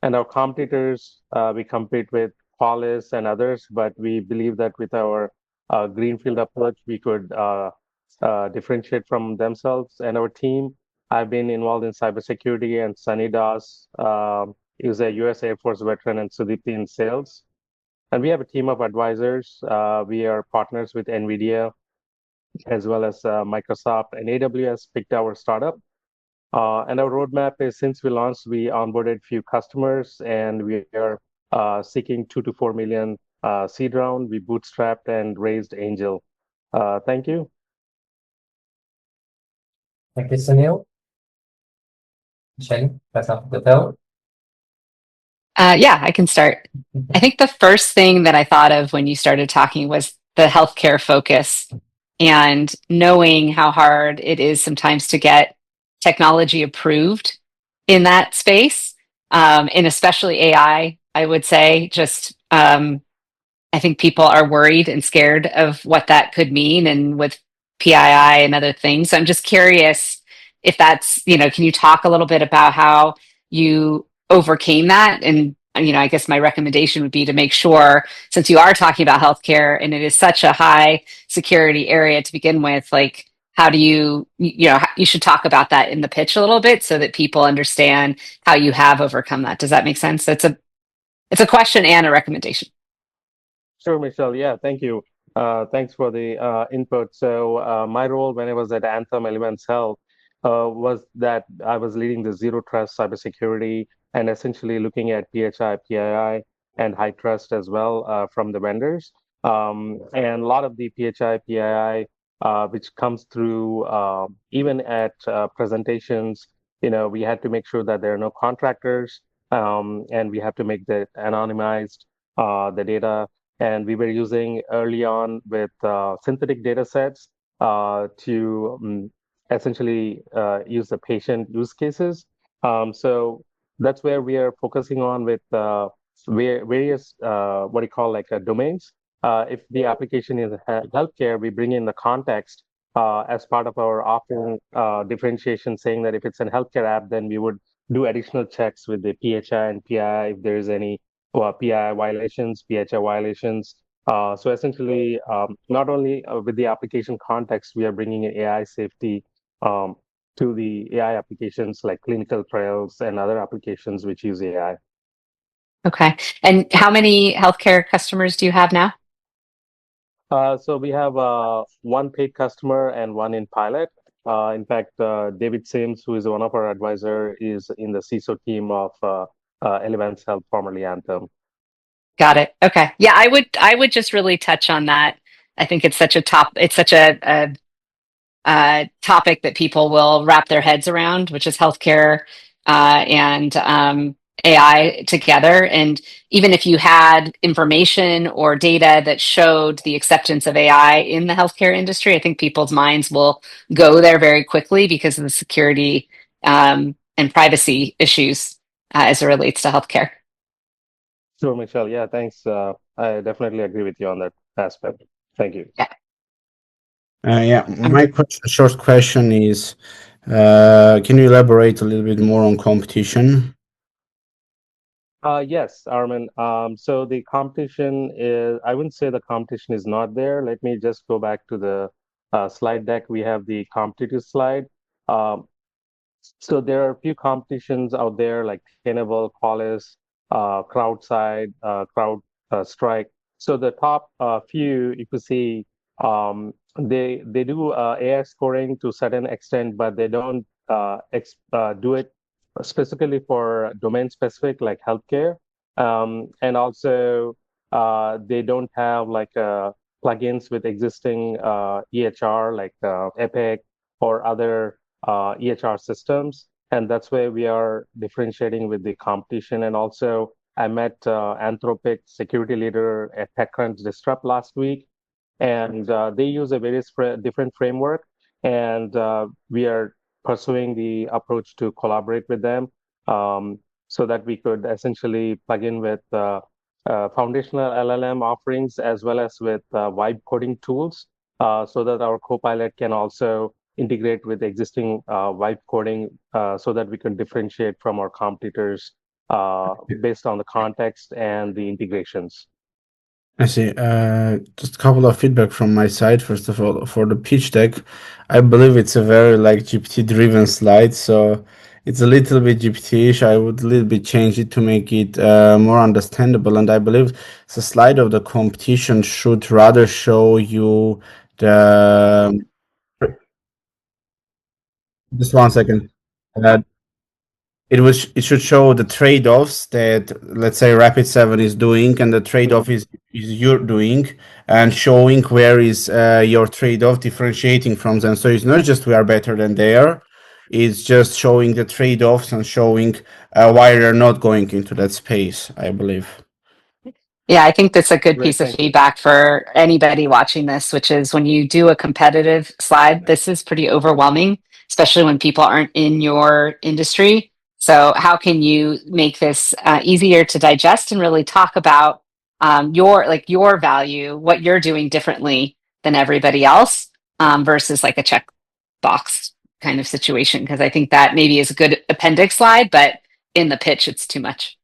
And our competitors, we compete with Qualys and others, but we believe that with our greenfield approach, we could differentiate from themselves. And our team, I've been involved in cybersecurity, and Sunny Das is a US Air Force veteran, and Sudipti in sales. And we have a team of advisors. We are partners with NVIDIA, as well as Microsoft, and AWS picked our startup. And our roadmap is, since we launched, we onboarded few customers, and we are seeking 2 to 4 million seed round. We bootstrapped and raised angel. Thank you. Thank you, Sunil. Shane, that's up the bell. Yeah, I can start. I think the first thing that I thought of when you started talking was the healthcare focus, and knowing how hard it is sometimes to get technology approved in that space, and especially AI, I would say. Just I think people are worried and scared of what that could mean, and with PII and other things. So I'm just curious, if that's, can you talk a little bit about how you overcame that? And, I guess my recommendation would be to make sure, since you are talking about healthcare and it is such a high security area to begin with, like, how do you should talk about that in the pitch a little bit so that people understand how you have overcome that. Does that make sense? So it's a question and a recommendation. Sure, Michelle. Yeah, thank you. Thanks for the input. So my role when I was at Anthem Elements Health was that I was leading the zero trust cybersecurity and essentially looking at PHI, PII, and high trust as well from the vendors. And a lot of the PHI, PII, which comes through even at presentations, we had to make sure that there are no contractors, and we have to make that anonymized, the data. And we were using early on with synthetic data sets to essentially use the patient use cases. So that's where we are focusing on with various what do you call like domains. If the application is healthcare, we bring in the context as part of our offering differentiation, saying that if it's a healthcare app, then we would do additional checks with the PHI and PI if there's any PI violations, PHI violations. So essentially, not only with the application context, we are bringing in AI safety to the AI applications like clinical trials and other applications which use AI. Okay. And how many healthcare customers do you have now? So we have one paid customer and one in pilot. In fact, David Sims, who is one of our advisor, is in the CISO team of Elevance Health, formerly Anthem. Got it. Okay. Yeah, I would just really touch on that. I think it's such a topic that people will wrap their heads around, which is healthcare and AI together. And even if you had information or data that showed the acceptance of AI in the healthcare industry, I think people's minds will go there very quickly because of the security and privacy issues as it relates to healthcare. Sure, Michelle. Yeah, thanks. I definitely agree with you on that aspect. Thank you. Yeah, my short question is, can you elaborate a little bit more on competition? Yes, Armen. So the competition is, I wouldn't say the competition is not there. Let me just go back to the slide deck. We have the competitive slide. Um, So there are a few competitions out there like Tenable, Qualys, CrowdSide, Strike. So the top few, you could see, they do AI scoring to a certain extent, but they don't do it specifically for domain specific like healthcare. And also they don't have like plugins with existing EHR like Epic or other EHR systems. And that's where we are differentiating with the competition. And also, I met Anthropic security leader at TechCrunch Disrupt last week, and they use a various different framework. And we are pursuing the approach to collaborate with them so that we could essentially plug in with foundational LLM offerings as well as with vibe coding tools so that our Copilot can also integrate with existing vibe coding so that we can differentiate from our competitors based on the context and the integrations. I see. Just a couple of feedback from my side. First of all, for the pitch deck, I believe it's a very like GPT-driven slide, so it's a little bit GPT-ish. I would a little bit change it to make it more understandable. And I believe the slide of the competition should rather show you the. Just one second. It should show the trade-offs that, let's say, Rapid7 is doing, and the trade-off is you're doing, and showing where is your trade-off differentiating from them. So it's not just we are better than they are, it's just showing the trade-offs and showing why they're not going into that space, I believe. Yeah, I think that's a good Great, piece of thank you. feedback for anybody watching this, which is when you do a competitive slide, this is pretty overwhelming, especially when people aren't in your industry. So how can you make this easier to digest and really talk about your value, what you're doing differently than everybody else versus like a check box? kind of situation, because I think that maybe is a good appendix slide, but in the pitch, it's too much.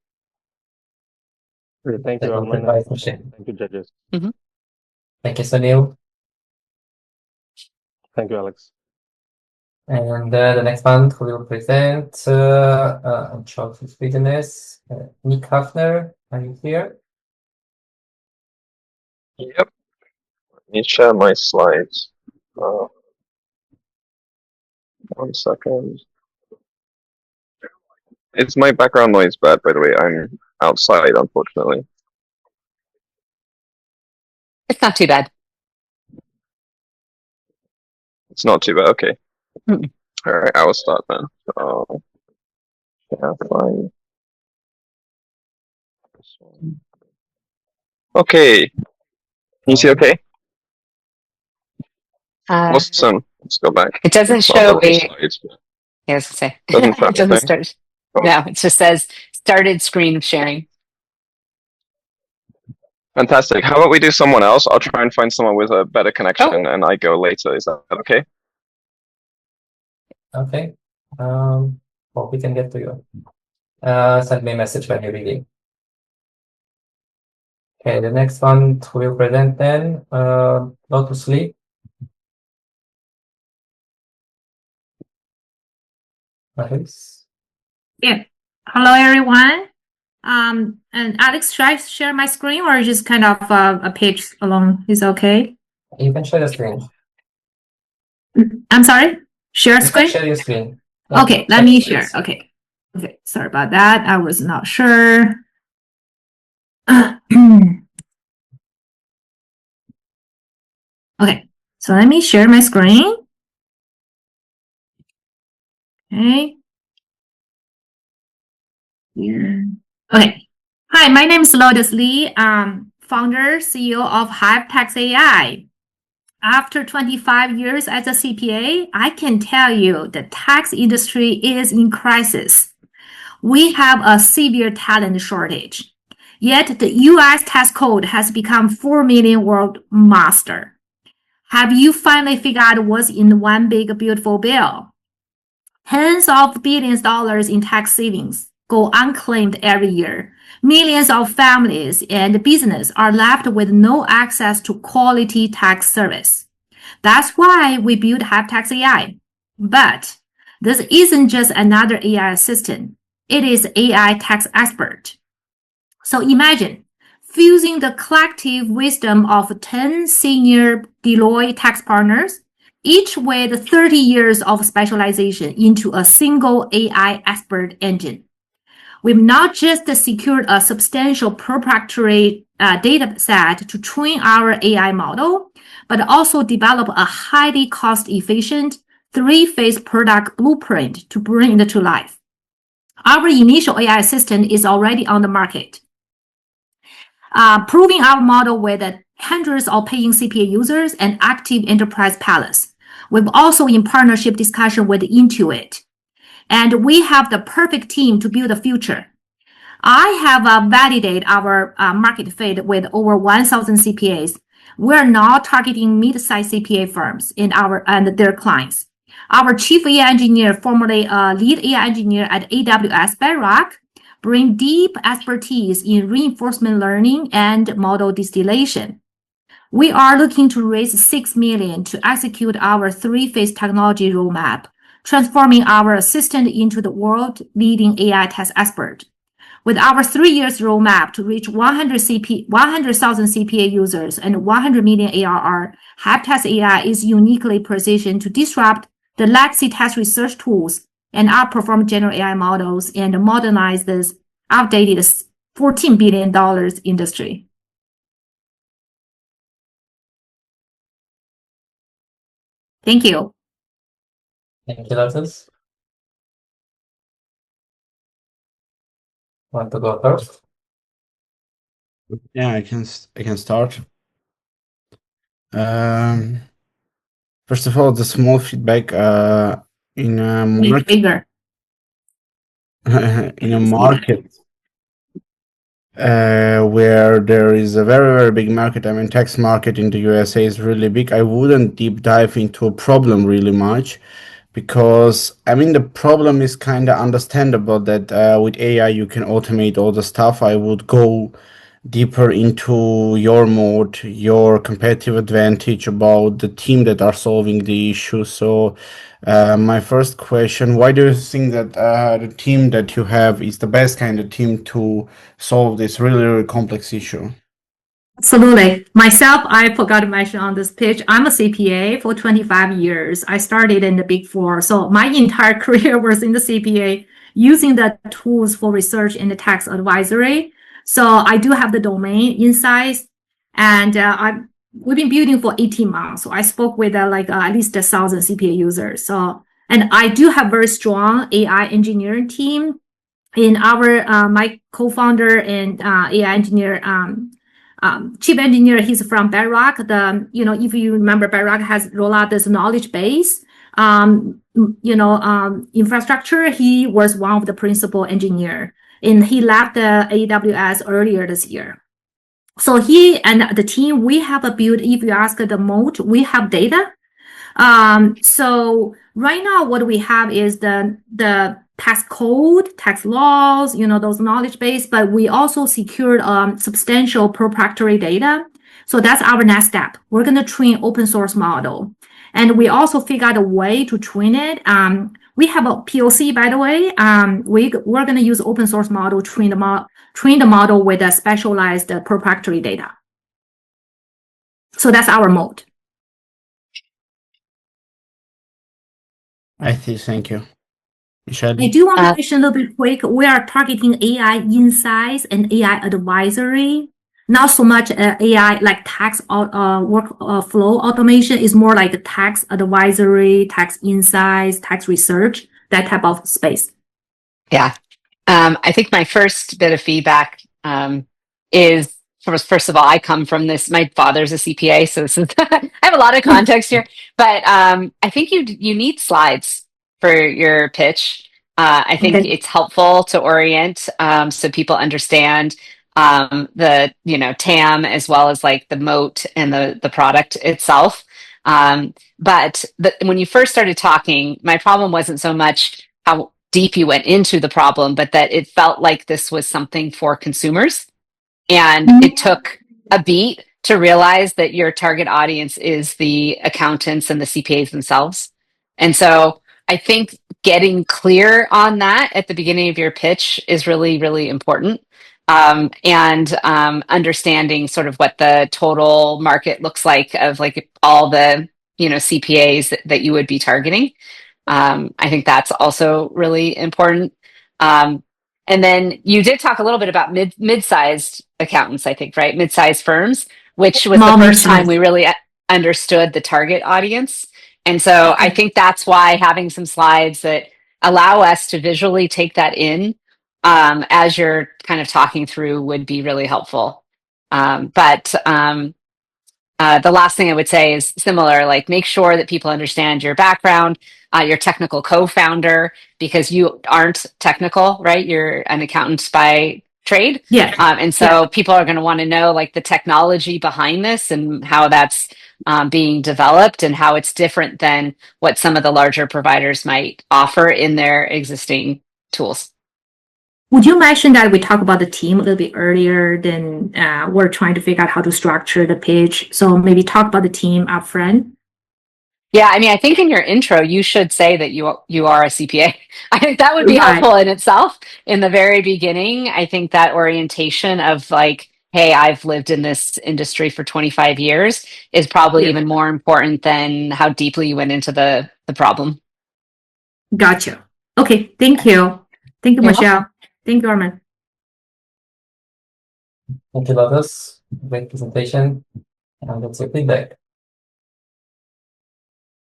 Great. Thank you, That Armen. advice, Michelle. Thank you, judges. Thank you, Sunil. Thank you, Alex. And the next one who will present on chocolate business, Nick Hafner. Are you here? Yep. Let me share my slides. 1 second. Is my background noise bad, by the way? I'm outside, unfortunately. It's not too bad. It's not too bad. Okay. Mm. All right, I will start then. So, yeah, fine. This one. Okay. Can you see okay? Awesome. Let's go back. It doesn't It's not show the a. slides, but Yeah, I was gonna say. doesn't show It doesn't anything. start. Oh. No, it just says started screen sharing. Fantastic. How about we do someone else? I'll try and find someone with a better connection and I go later. Is that okay? Okay. Hope we can get to you. Send me a message when you're ready. Okay, the next one who will present then, Lotus Lee. Nice. Yeah. Hello, everyone. And Alex, should I share my screen or just kind of a page alone is okay? You can share the screen. I'm sorry? Share You can screen? share your screen. Okay, let me share. Okay. Okay, sorry about that. I was not sure. Okay, so let me share my screen. Okay. Here. Okay. Hi, my name is Lotus Lee, founder, CEO of HiveTax AI. After 25 years as a CPA, I can tell you the tax industry is in crisis. We have a severe talent shortage. Yet the US tax code has become 4 million world master. Have you finally figured out what's in one big beautiful bill? Tens of billions of dollars in tax savings go unclaimed every year. Millions of families and business are left with no access to quality tax service. That's why we built HiveTax AI. But this isn't just another AI assistant. It is AI tax expert. So imagine fusing the collective wisdom of 10 senior Deloitte tax partners, each with 30 years of specialization, into a single AI expert engine. We've not just secured a substantial proprietary data set to train our AI model, but also develop a highly cost-efficient 3-phase product blueprint to bring it to life. Our initial AI assistant is already on the market, proving our model with hundreds of paying CPA users and active enterprise pilots. We've also in partnership discussion with Intuit. And we have the perfect team to build the future. I have validated our market fit with over 1,000 CPAs. We're now targeting mid-sized CPA firms and their clients. Our chief AI engineer, formerly lead AI engineer at AWS Bedrock, bring deep expertise in reinforcement learning and model distillation. We are looking to raise $6 million to execute our 3-phase technology roadmap, transforming our assistant into the world-leading AI tax expert. With our 3 years roadmap to reach 100,000 CPA users and 100 million ARR, HiveTax AI is uniquely positioned to disrupt the legacy tax research tools and outperform general AI models and modernize this outdated $14 billion industry. Thank you. Thank you, Lotus. Want to go first? Yeah, I can start. First of all, the small feedback in a market Bigger. in a market where there is a very, very big market. I mean, tax market in the USA is really big. I wouldn't deep dive into a problem really much, because I mean the problem is kind of understandable that with AI you can automate all the stuff. I would go deeper into your mode, your competitive advantage about the team that are solving the issue. So my first question, why do you think that the team that you have is the best kind of team to solve this really, really complex issue? Absolutely. Myself, I forgot to mention on this page, I'm a CPA for 25 years. I started in the Big Four. So my entire career was in the CPA using the tools for research in the tax advisory. So I do have the domain insights, and we've been building for 18 months. So I spoke with at least 1,000 CPA users. So, and I do have very strong AI engineering team in our, my co-founder and AI engineer, chief engineer, he's from Bedrock. If you remember, Bedrock has rolled out this knowledge base, infrastructure. He was one of the principal engineer, and he left the AWS earlier this year. So he and the team, we have a build. If you ask the moat, we have data. So right now, what we have is the tax code, tax laws, those knowledge base, but we also secured substantial proprietary data. So that's our next step. We're going to train open source model. And we also figured out a way to train it. We have a POC, by the way. We're going to use open source model, train the model with a specialized proprietary data. So that's our mode. I see. Thank you. Michelle? I do want to mention a little bit quick. We are targeting AI insights and AI advisory, not so much AI like tax workflow automation. Is more like tax advisory, tax insights, tax research, that type of space. Yeah. I think my first bit of feedback is, first of all, I come from this. My father's a CPA, so this is I have a lot of context here. But I think you need slides for your pitch. I think it's helpful to orient so people understand the TAM as well as like the moat and the product itself. But when you first started talking, my problem wasn't so much how deep you went into the problem, but that it felt like this was something for consumers. And it took a beat to realize that your target audience is the accountants and the CPAs themselves. And so I think getting clear on that at the beginning of your pitch is really, really important. And understanding sort of what the total market looks like of like all the CPAs that you would be targeting. I think that's also really important. And then you did talk a little bit about mid-sized accountants, I think, right? Mid-sized firms, which was the first time we really understood the target audience. And so I think that's why having some slides that allow us to visually take that in as you're kind of talking through would be really helpful. But the last thing I would say is similar, like make sure that people understand your background, your technical co-founder, because you aren't technical, right? You're an accountant by trade. Yeah. And so people are going to want to know like the technology behind this and how that's being developed and how it's different than what some of the larger providers might offer in their existing tools. Would you mention that we talk about the team a little bit earlier than we're trying to figure out how to structure the pitch? So maybe talk about the team up front. Yeah, I mean, I think in your intro, you should say that you are a CPA. I think that would be helpful in itself. In the very beginning, I think that orientation of like, hey, I've lived in this industry for 25 years is probably even more important than how deeply you went into the problem. Gotcha. Okay, thank you. Thank you, Michelle. Thank you, Armen. Thank you, Lotus. Great presentation. And that's your feedback.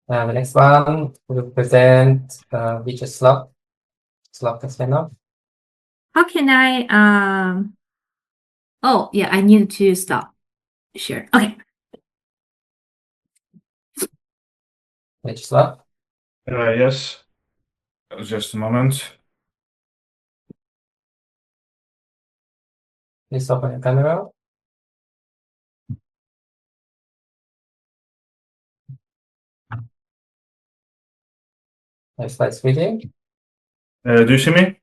The next one will present which is Slot. Slot can stand up. How can I oh yeah, I need to stop share. Okay. Which Slot? Yes. Just a moment. Please open your camera. My slide's reading. Do you see me?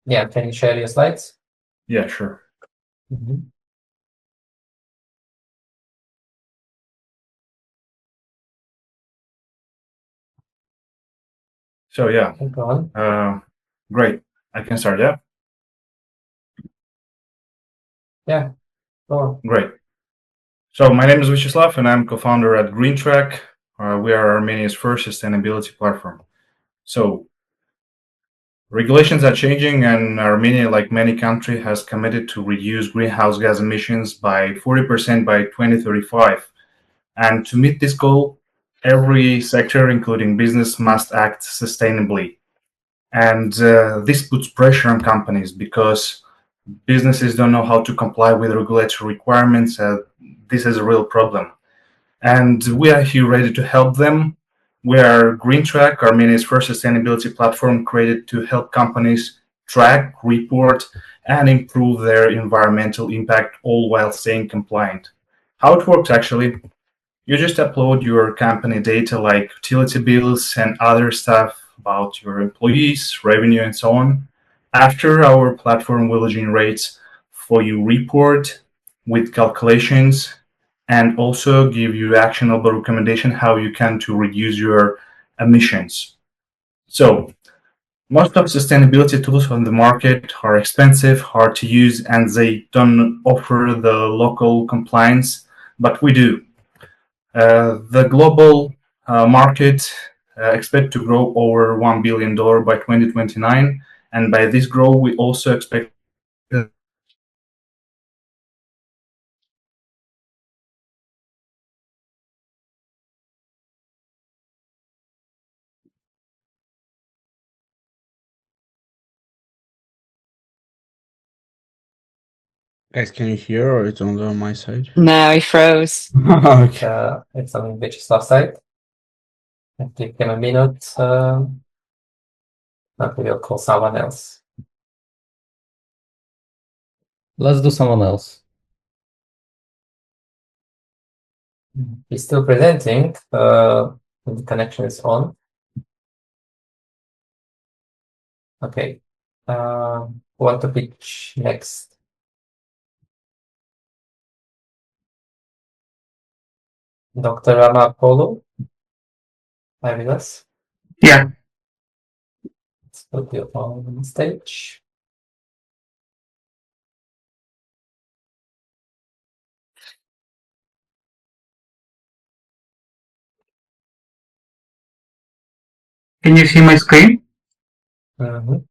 Yeah, can you share your slides? Yeah, sure. So yeah, Go on. great. I can start, yeah? Yeah, go on. Great. So my name is Vyacheslav and I'm co-founder at GreenTrack. We are Armenia's first sustainability platform. So regulations are changing and Armenia, like many countries, has committed to reduce greenhouse gas emissions by 40% by 2035. And to meet this goal, every sector, including business, must act sustainably. And this puts pressure on companies because businesses don't know how to comply with regulatory requirements. This is a real problem. And we are here ready to help them. We are GreenTrack, Armenia's first sustainability platform created to help companies track, report, and improve their environmental impact, all while staying compliant. How it works actually, you just upload your company data like utility bills and other stuff about your employees, revenue, and so on. After, our platform will generate for you report with calculations and also give you actionable recommendation how you can to reduce your emissions. So most of sustainability tools on the market are expensive, hard to use, and they don't offer the local compliance, but we do. The global market expect to grow over $1 billion by 2029, and by this growth, we also expect Guys, can you hear or it's only on my side? No, he froze. Okay. It's on Vyacheslav's side. I'll give him a minute. Maybe we'll call someone else. Let's do someone else. He's still presenting. The connection is on. Okay. Want to pitch next? Dr. Ramapolu, are you with us? Yeah. Let's put you on stage. Can you see my screen? Yeah.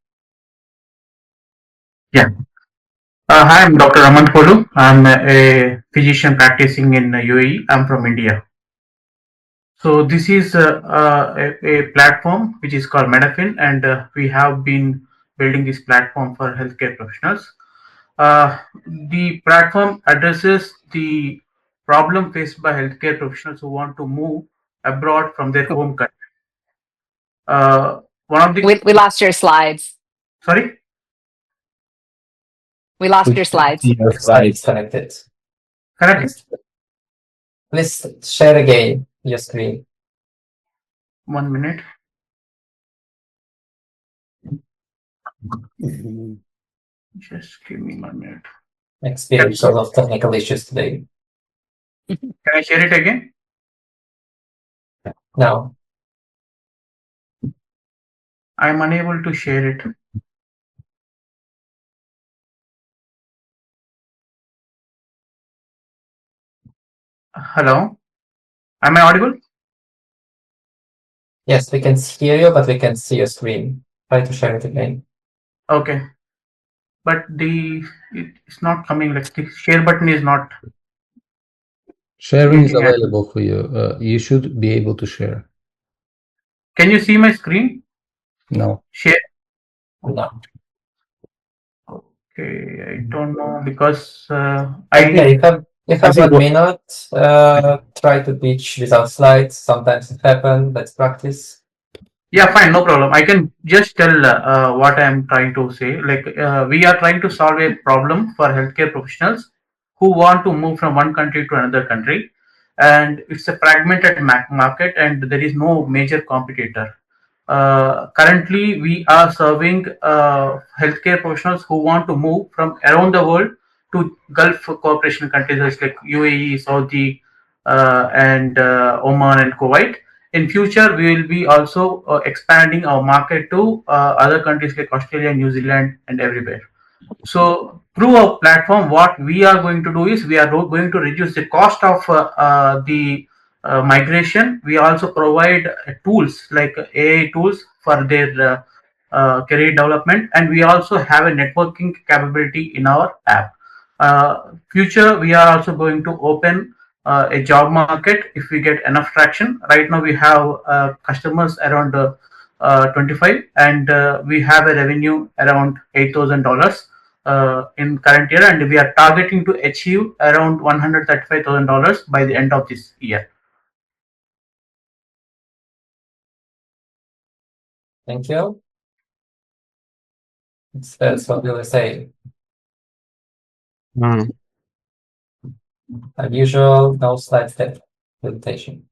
Hi, I'm Dr. Armen Fljyan. I'm a physician practicing in UAE. I'm from India. So this is a platform which is called Metafin, and we have been building this platform for healthcare professionals. The platform addresses the problem faced by healthcare professionals who want to move abroad from their home country. One of the We lost your slides. Sorry? We lost your slides. Your slides connected. Connected? Please share again your screen. 1 minute. Just give me 1 minute. Experience of technical issues today. Can I share it again? No. I'm unable to share it. Hello? Am I audible? Yes, we can hear you, but we can see your screen. Try to share it again. Okay. But it's not coming, like the share button is not. Sharing is available for you. You should be able to share. Can you see my screen? No. Share? No. Okay, I don't know because you have 1 minute. Try to pitch without slides. Sometimes it happens. Let's practice. Yeah, fine, no problem. I can just tell what I am trying to say. Like we are trying to solve a problem for healthcare professionals who want to move from one country to another country. and it's a fragmented market, and there is no major competitor. Currently, we are serving healthcare professionals who want to move from around the world to Gulf cooperation countries like UAE, Saudi, and Oman and Kuwait. In future, we will be also expanding our market to other countries like Australia, New Zealand, and everywhere. So through our platform, what we are going to do is we are going to reduce the cost of the migration. We also provide tools like AI tools for their career development, and we also have a networking capability in our app. Future, we are also going to open a job market if we get enough traction. Right now, we have customers around 25, and we have a revenue around $8,000 in current year, and we are targeting to achieve around $135,000 by the end of this year. Thank you. That's what we will say. Unusual, no slide step presentation.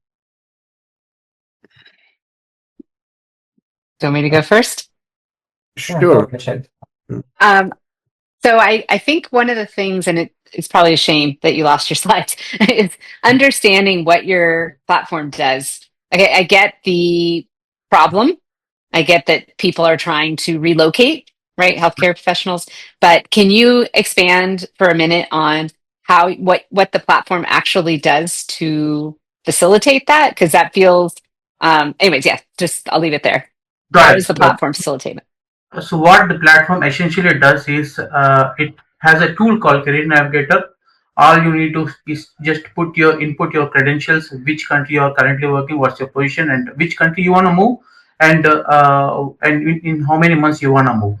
Do you want me to go first? Sure. So I think one of the things, and it's probably a shame that you lost your slides, is understanding what your platform does. Okay, I get the problem. I get that people are trying to relocate, right? Healthcare professionals. But can you expand for a minute on what the platform actually does to facilitate that? Because that feels, anyways, yeah, I'll leave it there. How does the platform facilitate it? So what the platform essentially does is it has a tool called Career Navigator. All you need to is just input your credentials, which country you are currently working, what's your position, and which country you want to move, and in how many months you want to move.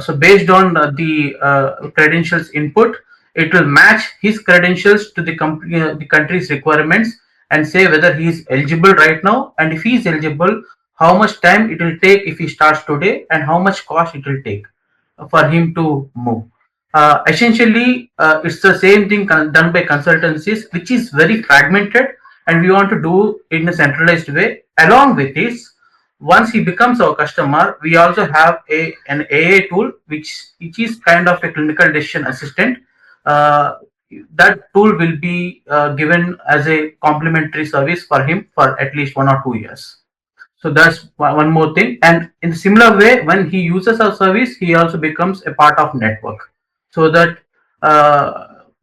So based on the credentials input, it will match his credentials to the country's requirements and say whether he is eligible right now, and if he is eligible, how much time it will take if he starts today, and how much cost it will take for him to move. Essentially, it's the same thing done by consultancies, which is very fragmented, and we want to do it in a centralized way. Along with this, once he becomes our customer, we also have an AI tool, which is kind of a clinical decision assistant. That tool will be given as a complimentary service for him for at least 1 or 2 years. So that's one more thing. And in a similar way, when he uses our service, he also becomes a part of network, so that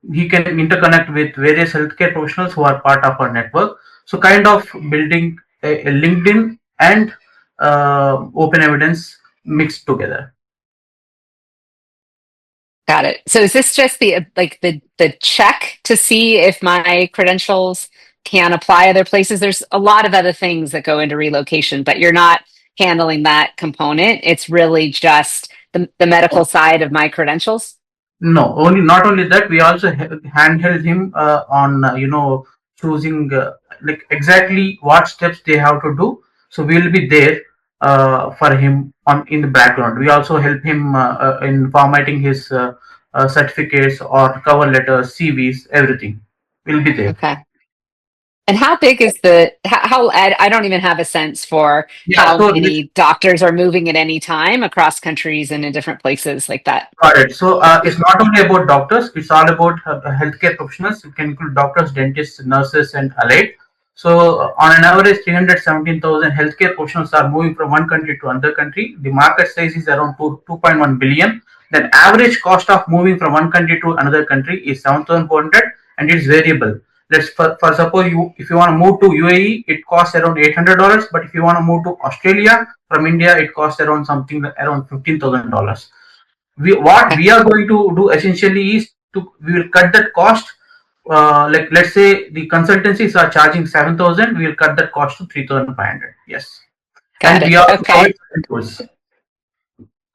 he can interconnect with various healthcare professionals who are part of our network. So kind of building a LinkedIn and open evidence mixed together. Got it. So is this just the check to see if my credentials can apply other places? There's a lot of other things that go into relocation, but you're not handling that component. It's really just the medical side of my credentials. No, not only that, we also handheld him on choosing like exactly what steps they have to do. So we'll be there for him in the background. We also help him in formatting his certificates or cover letters, CVs, everything. We'll be there. Okay. And how big is how I don't even have a sense for how many doctors are moving at any time across countries and in different places like that. Got it. So it's not only about doctors, it's all about healthcare professionals. It can include doctors, dentists, nurses, and allied. So on an average, 317,000 healthcare professionals are moving from one country to another country. The market size is around 2.1 billion. The average cost of moving from one country to another country is 7,400, and it's variable. Let's for suppose if you want to move to UAE, it costs around $800. But if you want to move to Australia from India, it costs around around $15,000. What we are going to do essentially is we will cut that cost. Like let's say the consultancies are charging 7,000, we will cut that cost to 3,500. Yes, Got it. We are okay.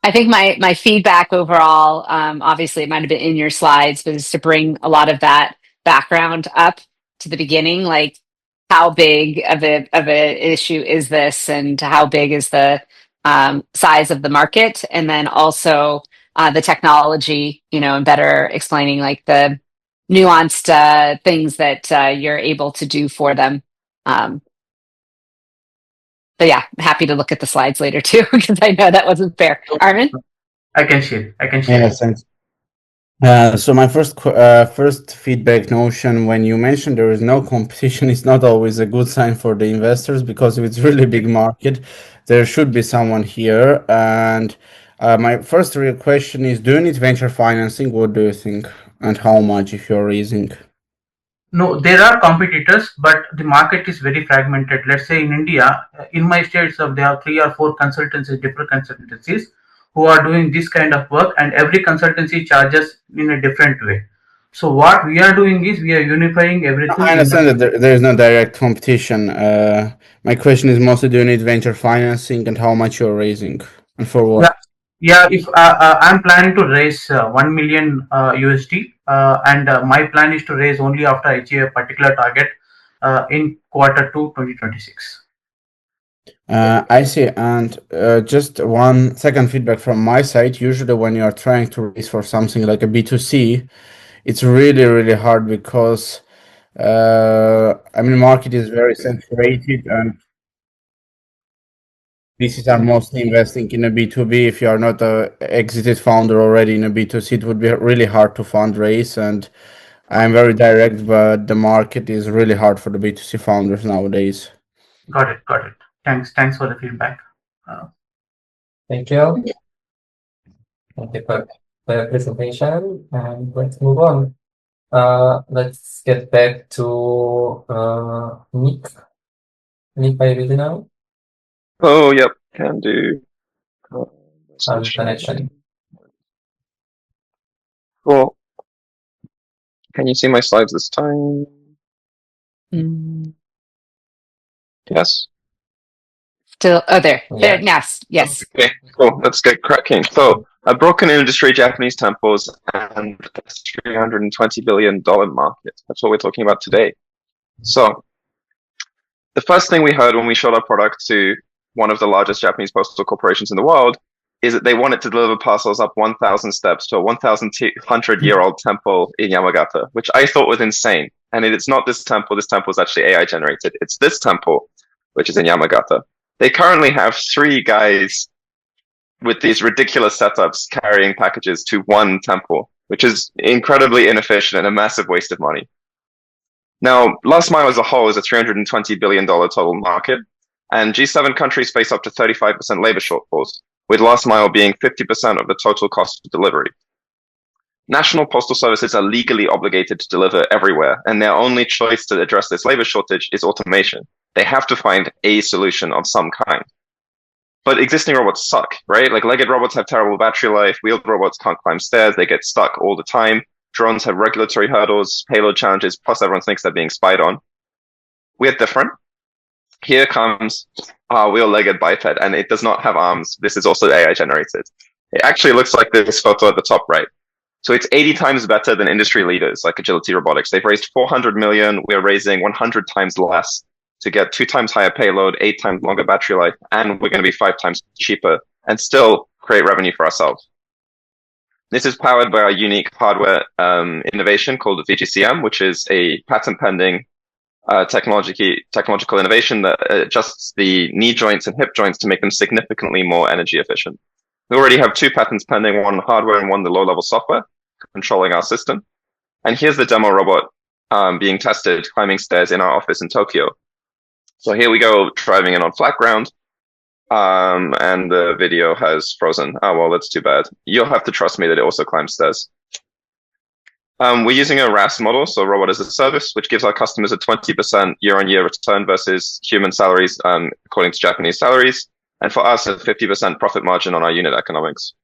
I think my feedback overall, obviously it might have been in your slides, but is to bring a lot of that background up to the beginning, like how big of an issue is this, and how big is the size of the market, and then also the technology, and better explaining like the nuanced things that you're able to do for them. But yeah, I'm happy to look at the slides later too, because I know that wasn't fair. Armen? I can share. I can share. Yes, thanks. So my first feedback notion, when you mentioned there is no competition, is not always a good sign for the investors, because if it's really big market, there should be someone here. And my first real question is, do you need venture financing? What do you think? And how much if you're raising? No, there are competitors, but the market is very fragmented. Let's say in India, in my states, there are 3 or 4 consultancies, different consultancies, who are doing this kind of work, and every consultancy charges in a different way. So what we are doing is we are unifying everything. I understand that there is no direct competition. My question is mostly, do you need venture financing and how much you're raising and for what? Yeah, if I'm planning to raise 1 million USD, and my plan is to raise only after I achieve a particular target in Q2 2026. I see. And just one second feedback from my side. Usually when you are trying to raise for something like a B2C, it's really, really hard because I mean, market is very saturated and VCs are mostly investing in a B2B. If you are not a exited founder already in a B2C, it would be really hard to fundraise. And I'm very direct, but the market is really hard for the B2C founders nowadays. Got it. Thanks for the feedback. Thank you. Thank you for the presentation, and let's move on. Let's get back to Nick. Nick, are you ready now? Oh, yep, can do. Connection. Cool. Can you see my slides this time? Yes. Still, oh, there. Yes. Okay, cool. Let's get cracking. So, a broken industry, Japanese temples, and a $320 billion market. That's what we're talking about today. So, the first thing we heard when we showed our product to one of the largest Japanese postal corporations in the world is that they wanted to deliver parcels up 1,000 steps to a 1,200-year-old temple in Yamagata, which I thought was insane. And it's not this temple. This temple is actually AI generated. It's this temple, which is in Yamagata. They currently have 3 guys with these ridiculous setups carrying packages to one temple, which is incredibly inefficient and a massive waste of money. Now, last mile as a whole is a $320 billion total market, and G7 countries face up to 35% labor shortfalls, with last mile being 50% of the total cost of delivery. National postal services are legally obligated to deliver everywhere, and their only choice to address this labor shortage is automation. They have to find a solution of some kind. But existing robots suck, right? Like legged robots have terrible battery life, wheeled robots can't climb stairs, they get stuck all the time. Drones have regulatory hurdles, payload challenges, plus everyone thinks they're being spied on. We're different. Here comes our wheel-legged biped, and it does not have arms. This is also AI generated. It actually looks like this photo at the top right. So it's 80 times better than industry leaders like Agility Robotics. They've raised 400 million. We're raising 100 times less to get 2 times higher payload, 8 times longer battery life, and we're going to be 5 times cheaper and still create revenue for ourselves. This is powered by our unique hardware innovation called the VGCM, which is a patent-pending technological innovation that adjusts the knee joints and hip joints to make them significantly more energy efficient. We already have 2 patents pending, one hardware and one the low-level software controlling our system. And here's the demo robot being tested climbing stairs in our office in Tokyo. So here we go, driving in on flat ground. And the video has frozen. Oh, well, that's too bad. You'll have to trust me that it also climbs stairs. We're using a RAS model, so robot as a service, which gives our customers a 20% year-on-year return versus human salaries, according to Japanese salaries. And for us, a 50% profit margin on our unit economics.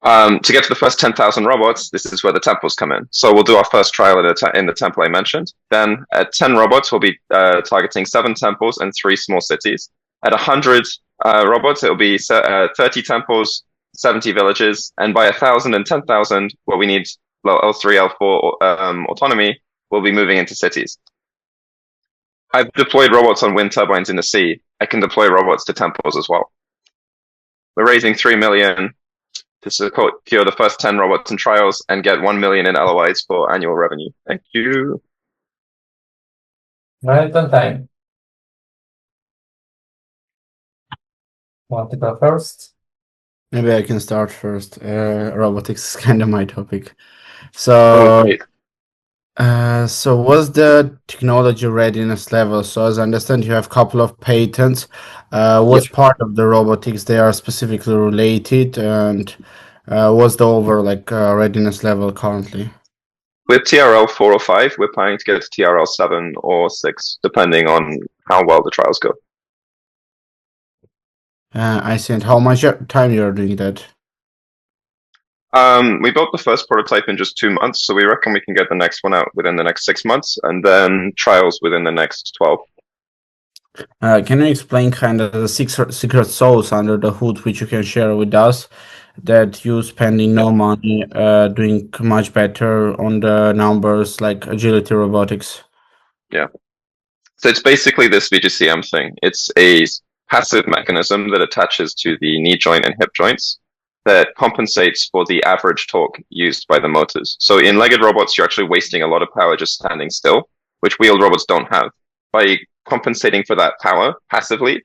To get to the first 10,000 robots, this is where the temples come in. So we'll do our first trial in the temple I mentioned. Then at 10 robots, we'll be targeting 7 temples and 3 small cities. At 100 robots, it'll be 30 temples, 70 villages. And by 1,000 and 10,000, where we need L3, L4 autonomy, we'll be moving into cities. I've deployed robots on wind turbines in the sea. I can deploy robots to temples as well. We're raising 3 million. to secure the first 10 robots in trials and get 1 million in LOIs for annual revenue. Thank you. Right on time. Want to go first? Maybe I can start first. Robotics is kind of my topic. Oh, great. So what's the technology readiness level? So as I understand, you have a couple of patents. What's part of the robotics they are specifically related, and what's the overall readiness level currently? With TRL 4 or 5, we're planning to get to TRL 7 or 6, depending on how well the trials go. I see. And how much time you're doing that? We built the first prototype in just 2 months, so we reckon we can get the next one out within the next 6 months, and then trials within the next 12. Can you explain kind of the secret sauce under the hood, which you can share with us, that you spending no money, doing much better on the numbers like agility robotics? Yeah. So it's basically this VGCM thing. It's a passive mechanism that attaches to the knee joint and hip joints that compensates for the average torque used by the motors. So in legged robots, you're actually wasting a lot of power just standing still, which wheeled robots don't have. By compensating for that power passively,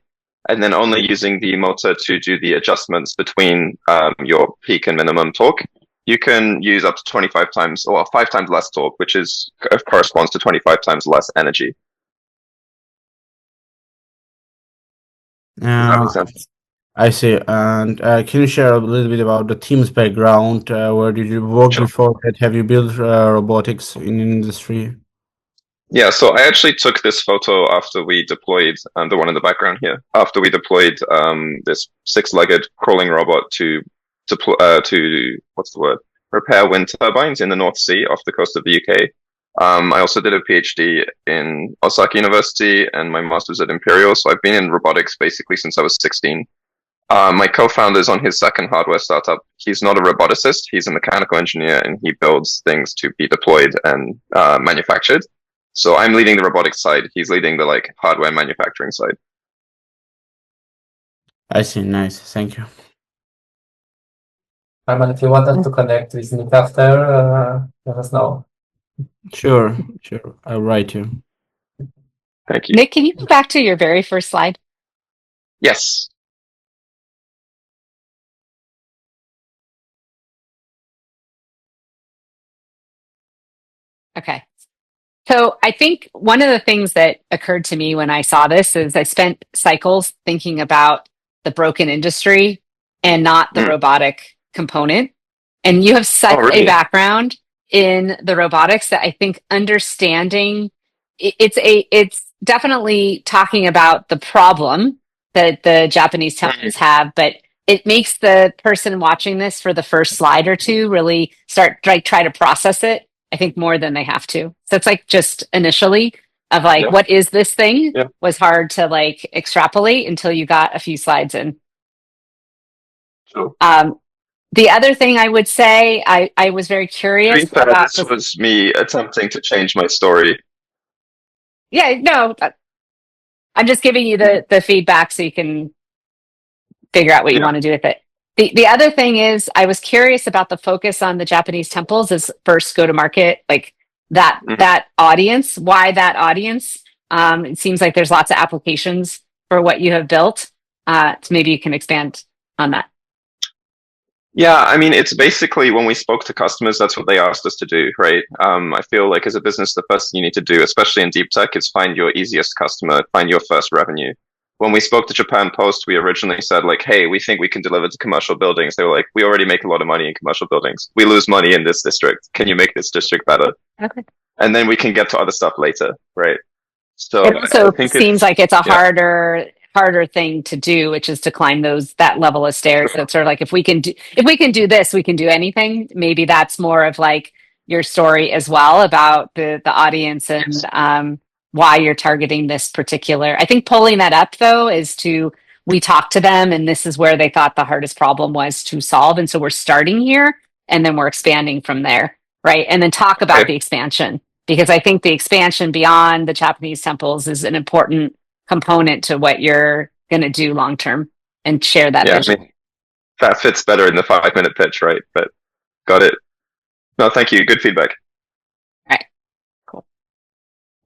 and then only using the motor to do the adjustments between your peak and minimum torque, you can use up to 25 times, or 5 times less torque, which corresponds to 25 times less energy. Does that make sense? I see. And can you share a little bit about the team's background? Where did you work before that? Have you built robotics in industry? Yeah, so I actually took this photo after we deployed, the one in the background here, after we deployed this 6-legged crawling robot to repair wind turbines in the North Sea off the coast of the UK. I also did a PhD in Osaka University and my master's at Imperial, so I've been in robotics basically since I was 16. My co-founder is on his second hardware startup. He's not a roboticist, he's a mechanical engineer, and he builds things to be deployed and manufactured. So I'm leading the robotics side, he's leading the hardware manufacturing side. I see, nice, thank you. Armen, if you want us to connect with Nick after, let us know. Sure, I'll write you. Thank you. Nick, can you go back to your very first slide? Yes. Okay. So I think one of the things that occurred to me when I saw this is I spent cycles thinking about the broken industry and not the robotic component. And you have such a background in the robotics that I think understanding it's definitely talking about the problem that the Japanese temples have, but it makes the person watching this for the first slide or two really start try to process it. I think more than they have to. So it's just initially of what is this thing was hard to extrapolate until you got a few slides in. Sure. The other thing I would say, I was very curious about this was me attempting to change my story. Yeah, no, I'm just giving you the feedback so you can figure out what you want to do with it. The other thing is I was curious about the focus on the Japanese temples as first go to market, that audience. Why that audience? It seems like there's lots of applications for what you have built. So maybe you can expand on that. Yeah, I mean, it's basically when we spoke to customers, that's what they asked us to do, right? I feel like as a business, the first thing you need to do, especially in deep tech, is find your easiest customer, find your first revenue. When we spoke to Japan Post, we originally said hey, we think we can deliver to commercial buildings. They were like, we already make a lot of money in commercial buildings. We lose money in this district. Can you make this district better? Okay. And then we can get to other stuff later, right? So it also seems like it's a harder thing to do, which is to climb that level of stairs. So it's sort of if we can do this, we can do anything. Maybe that's more of your story as well about the audience and why you're targeting this particular. I think pulling that up though we talked to them and this is where they thought the hardest problem was to solve. And so we're starting here and then we're expanding from there, right? And then talk about the expansion, because I think the expansion beyond the Japanese temples is an important component to what you're going to do long term, and share that vision. that fits better in the 5-minute pitch, right? But got it. No, thank you. Good feedback. All right, cool.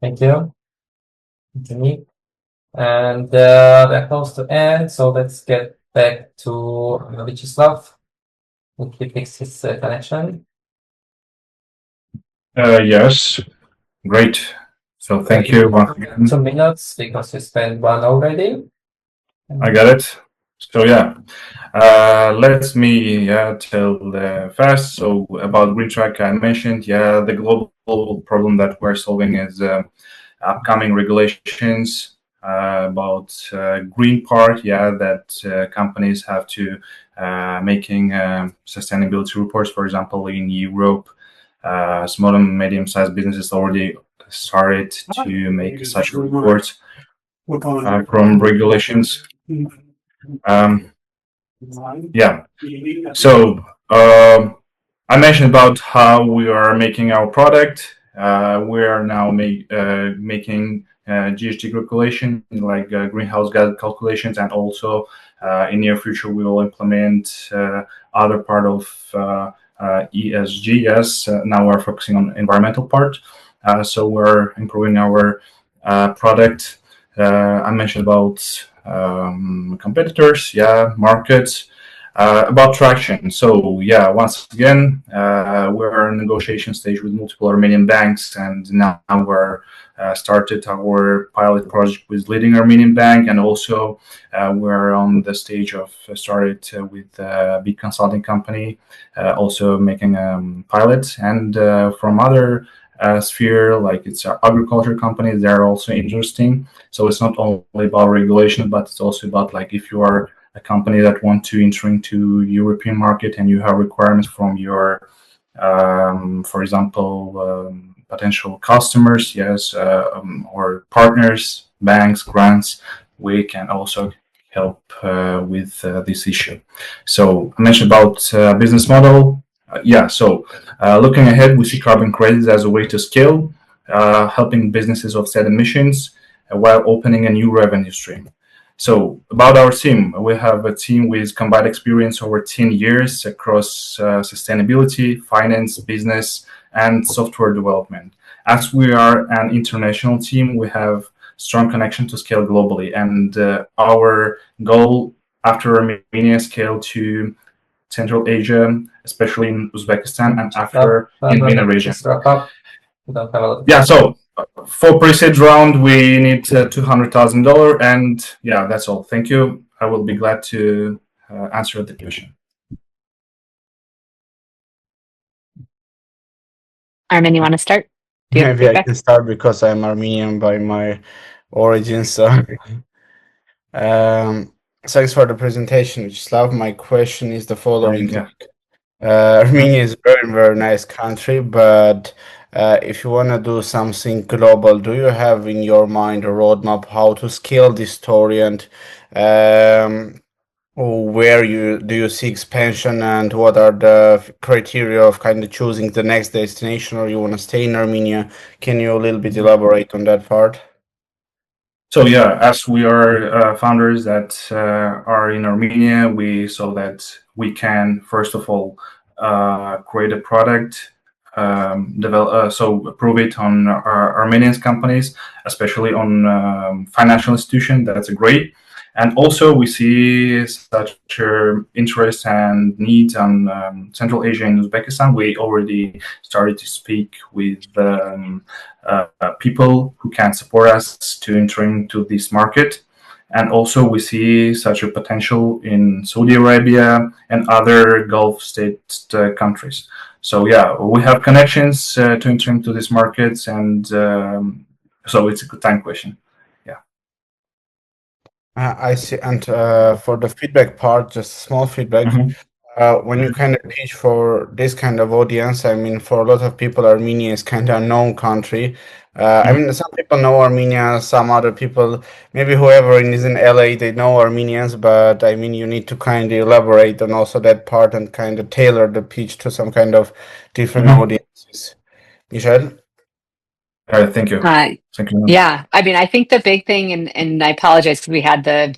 Thank you. Continue. And we're close to end, so let's get back to Vyacheslav. If he fixes his connection. Yes, great. So thank you once again. 2 minutes because we spent one already. I got it. So yeah, let me tell fast. So about GreenTrack, I mentioned the global problem that we're solving is upcoming regulations about green part. That companies have to making sustainability reports. For example, in Europe, small and medium-sized businesses already started to make such reports from regulations. So I mentioned about how we are making our product. We are now making GHG calculation, like greenhouse gas calculations, and also in near future we will implement other part of ESG. Yes, now we're focusing on environmental part. So we're improving our product. I mentioned about competitors, markets, about traction. So once again, we're in negotiation stage with multiple Armenian banks, and now we're started our pilot project with leading Armenian bank, and also we're on the stage of started with a big consulting company, also making pilots, and from other sphere, like it's agriculture companies, they're also interesting. So it's not only about regulation, but it's also about like if you are a company that want to enter into European market and you have requirements from your, for example, potential customers, or partners, banks, grants, we can also help with this issue. So I mentioned about business model. So looking ahead, we see carbon credits as a way to scale, helping businesses offset emissions while opening a new revenue stream. So about our team, we have a team with combined experience over 10 years across sustainability, finance, business, and software development. As we are an international team, we have strong connection to scale globally, and our goal after Armenia scale to Central Asia, especially in Uzbekistan, and after in MENA region. So for pre-seed round, we need $200,000, and that's all. Thank you. I will be glad to answer the question. Armen, you want to start? Maybe I can start because I'm Armenian by my origin. So, thanks for the presentation, Vyacheslav. My question is the following. Armenia is a very, very nice country, but if you want to do something global, do you have in your mind a roadmap how to scale this story, and where do you see expansion, and what are the criteria of kind of choosing the next destination, or you want to stay in Armenia? Can you a little bit elaborate on that part? So as we are founders that are in Armenia, we saw that we can first of all create a product, prove it on our Armenian companies, especially on financial institution. That's great. And also we see such interest and needs on Central Asia and Uzbekistan. We already started to speak with people who can support us to enter into this market. And also we see such a potential in Saudi Arabia and other Gulf state countries. So we have connections to enter into these markets, and so it's a good time question. I see. And for the feedback part, just small feedback. When you kind of pitch for this kind of audience, I mean, for a lot of people, Armenia is kind of a known country. I mean, some people know Armenia, some other people, maybe whoever is in LA, they know Armenians, but I mean, you need to kind of elaborate on also that part and kind of tailor the pitch to some kind of different audiences. Michelle? All right, thank you. Thank you. I mean, I think the big thing, and I apologize because we had the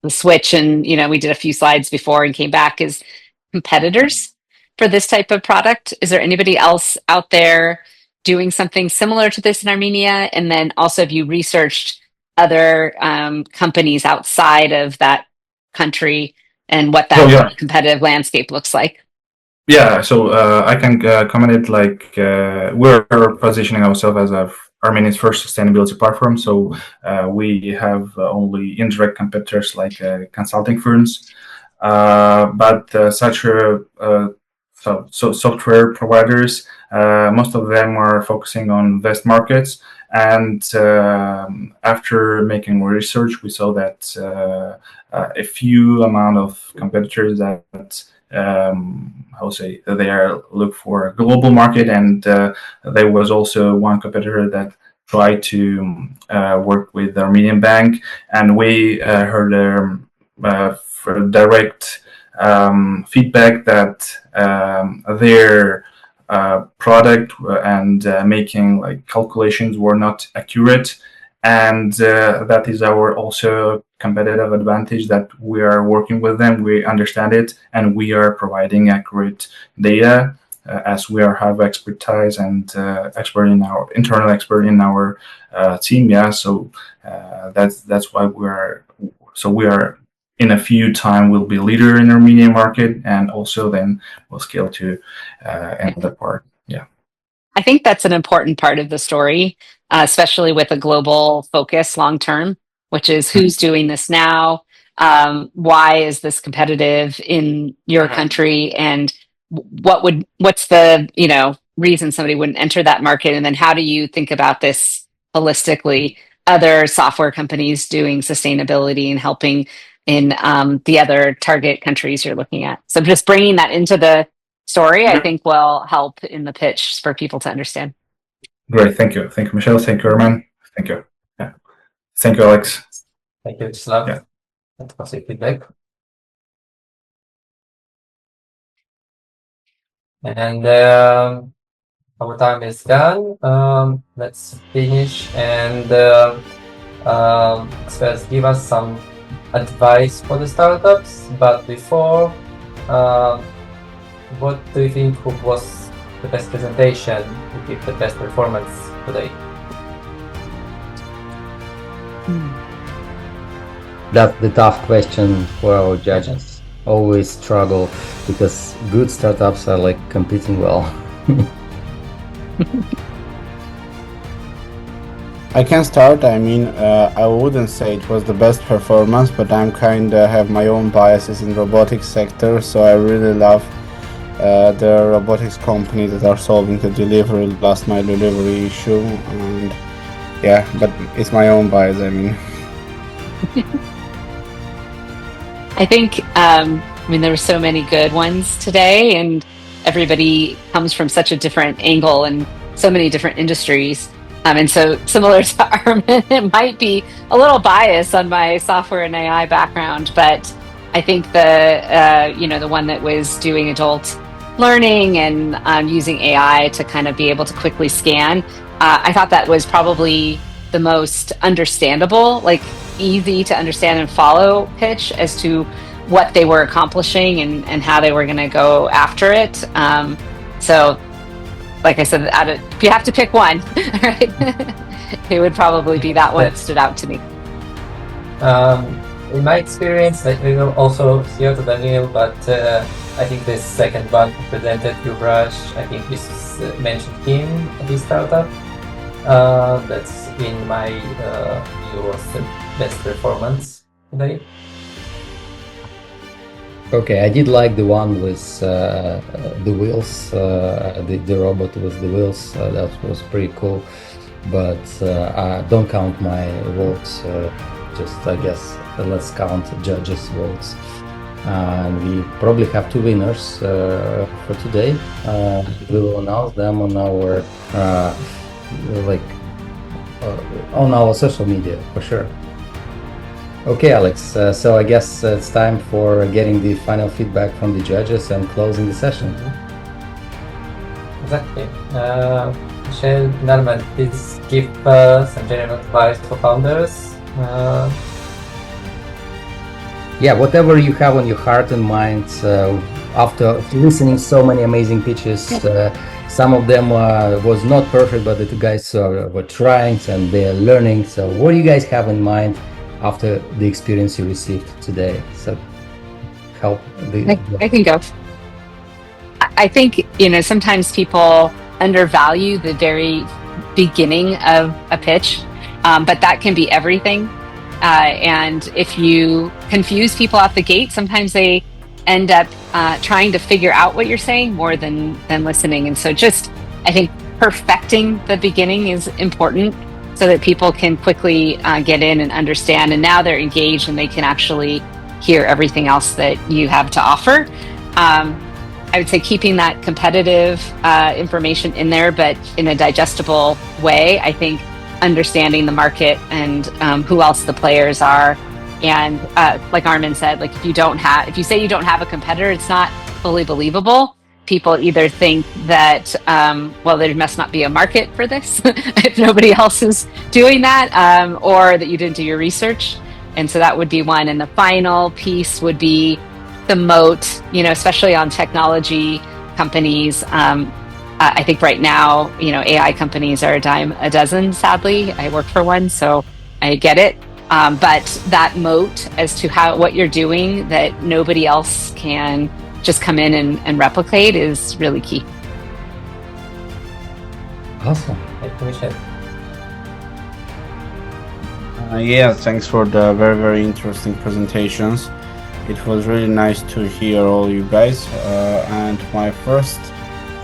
the switch, and we did a few slides before and came back, is competitors for this type of product. Is there anybody else out there doing something similar to this in Armenia? And then also, have you researched other companies outside of that country and what that competitive landscape looks like? Yeah, so I can comment it like we're positioning ourselves as Armenia's first sustainability platform. So we have only indirect competitors like consulting firms, but such software providers, most of them are focusing on West markets. And after making more research, we saw that a few amount of competitors that they are look for a global market, and there was also one competitor that tried to work with the Armenian bank, and we heard for direct feedback that their product and making like calculations were not accurate, and that is our also competitive advantage, that we are working with them, we understand it, and we are providing accurate data as we have expertise and internal expert in our team. Yeah, so that's why we are in a few time will be leader in Armenian market, and also then we'll scale to another part. Yeah, I think that's an important part of the story, especially with a global focus long term, which is who's doing this now, why is this competitive in your country, and what's the reason somebody wouldn't enter that market, and then how do you think about this holistically? Other software companies doing sustainability and helping in the other target countries you're looking at. So just bringing that into the story, I think, will help in the pitch for people to understand. Great, thank you, Michelle. Thank you, Armen. Thank you. Yeah, thank you, Alex. Thank you, Vyacheslav. Yeah, That was your feedback. And our time is gone. Let's finish and experts give us some advice for the startups. But before, what do you think was the best presentation to give the best performance today? That's the tough question for our judges. Always struggle because good startups are like competing well. I can start. I mean, I wouldn't say it was the best performance, but I'm kind of have my own biases in robotics sector, so I really love the robotics companies that are solving the last mile delivery issue, and yeah, but it's my own bias, I mean. I think, there were so many good ones today, and everybody comes from such a different angle and so many different industries. And so similar to Armen, it might be a little biased on my software and AI background, but I think the one that was doing adult learning and using AI to kind of be able to quickly scan, I thought that was probably the most understandable, like easy to understand and follow pitch as to what they were accomplishing and how they were going to go after it. So like I said, if you have to pick one, right, it would probably be that one that stood out to me. In my experience, we will also hear to Daniel, but I think the second one presented Yuvraj, I think this mentioned him, this startup. That's in my view was the best performance today. Okay, I did like the one with the wheels, the robot with the wheels. That was pretty cool, but don't count my votes. Just I guess let's count judges' votes. And we probably have two winners for today. We will announce them on our on our social media for sure. Okay, Alex, so I guess it's time for getting the final feedback from the judges and closing the session. Exactly. Michelle, Armen, please give some general advice for founders. yeah, whatever you have on your heart and mind after listening so many amazing pitches, some of them was not perfect, but the two guys were trying and they're learning. So what do you guys have in mind after the experience you received today? So help. I can go. I think, sometimes people undervalue the very beginning of a pitch, but that can be everything. And if you confuse people out the gate, sometimes they end up trying to figure out what you're saying more than listening. And so I think perfecting the beginning is important so that people can quickly get in and understand. And now they're engaged and they can actually hear everything else that you have to offer. I would say keeping that competitive information in there, but in a digestible way. I think understanding the market and who else the players are. And like Armen said, like if you say you don't have a competitor, it's not fully believable. People either think that, well, there must not be a market for this if nobody else is doing that, or that you didn't do your research. And so that would be one. And the final piece would be the moat, especially on technology companies. I think right now, AI companies are a dime a dozen, sadly. I work for one, so I get it. But that moat as to what you're doing that nobody else can just come in and replicate is really key. Awesome. Thank you, Michelle. Yeah, thanks for the very, very interesting presentations. It was really nice to hear all you guys. And my first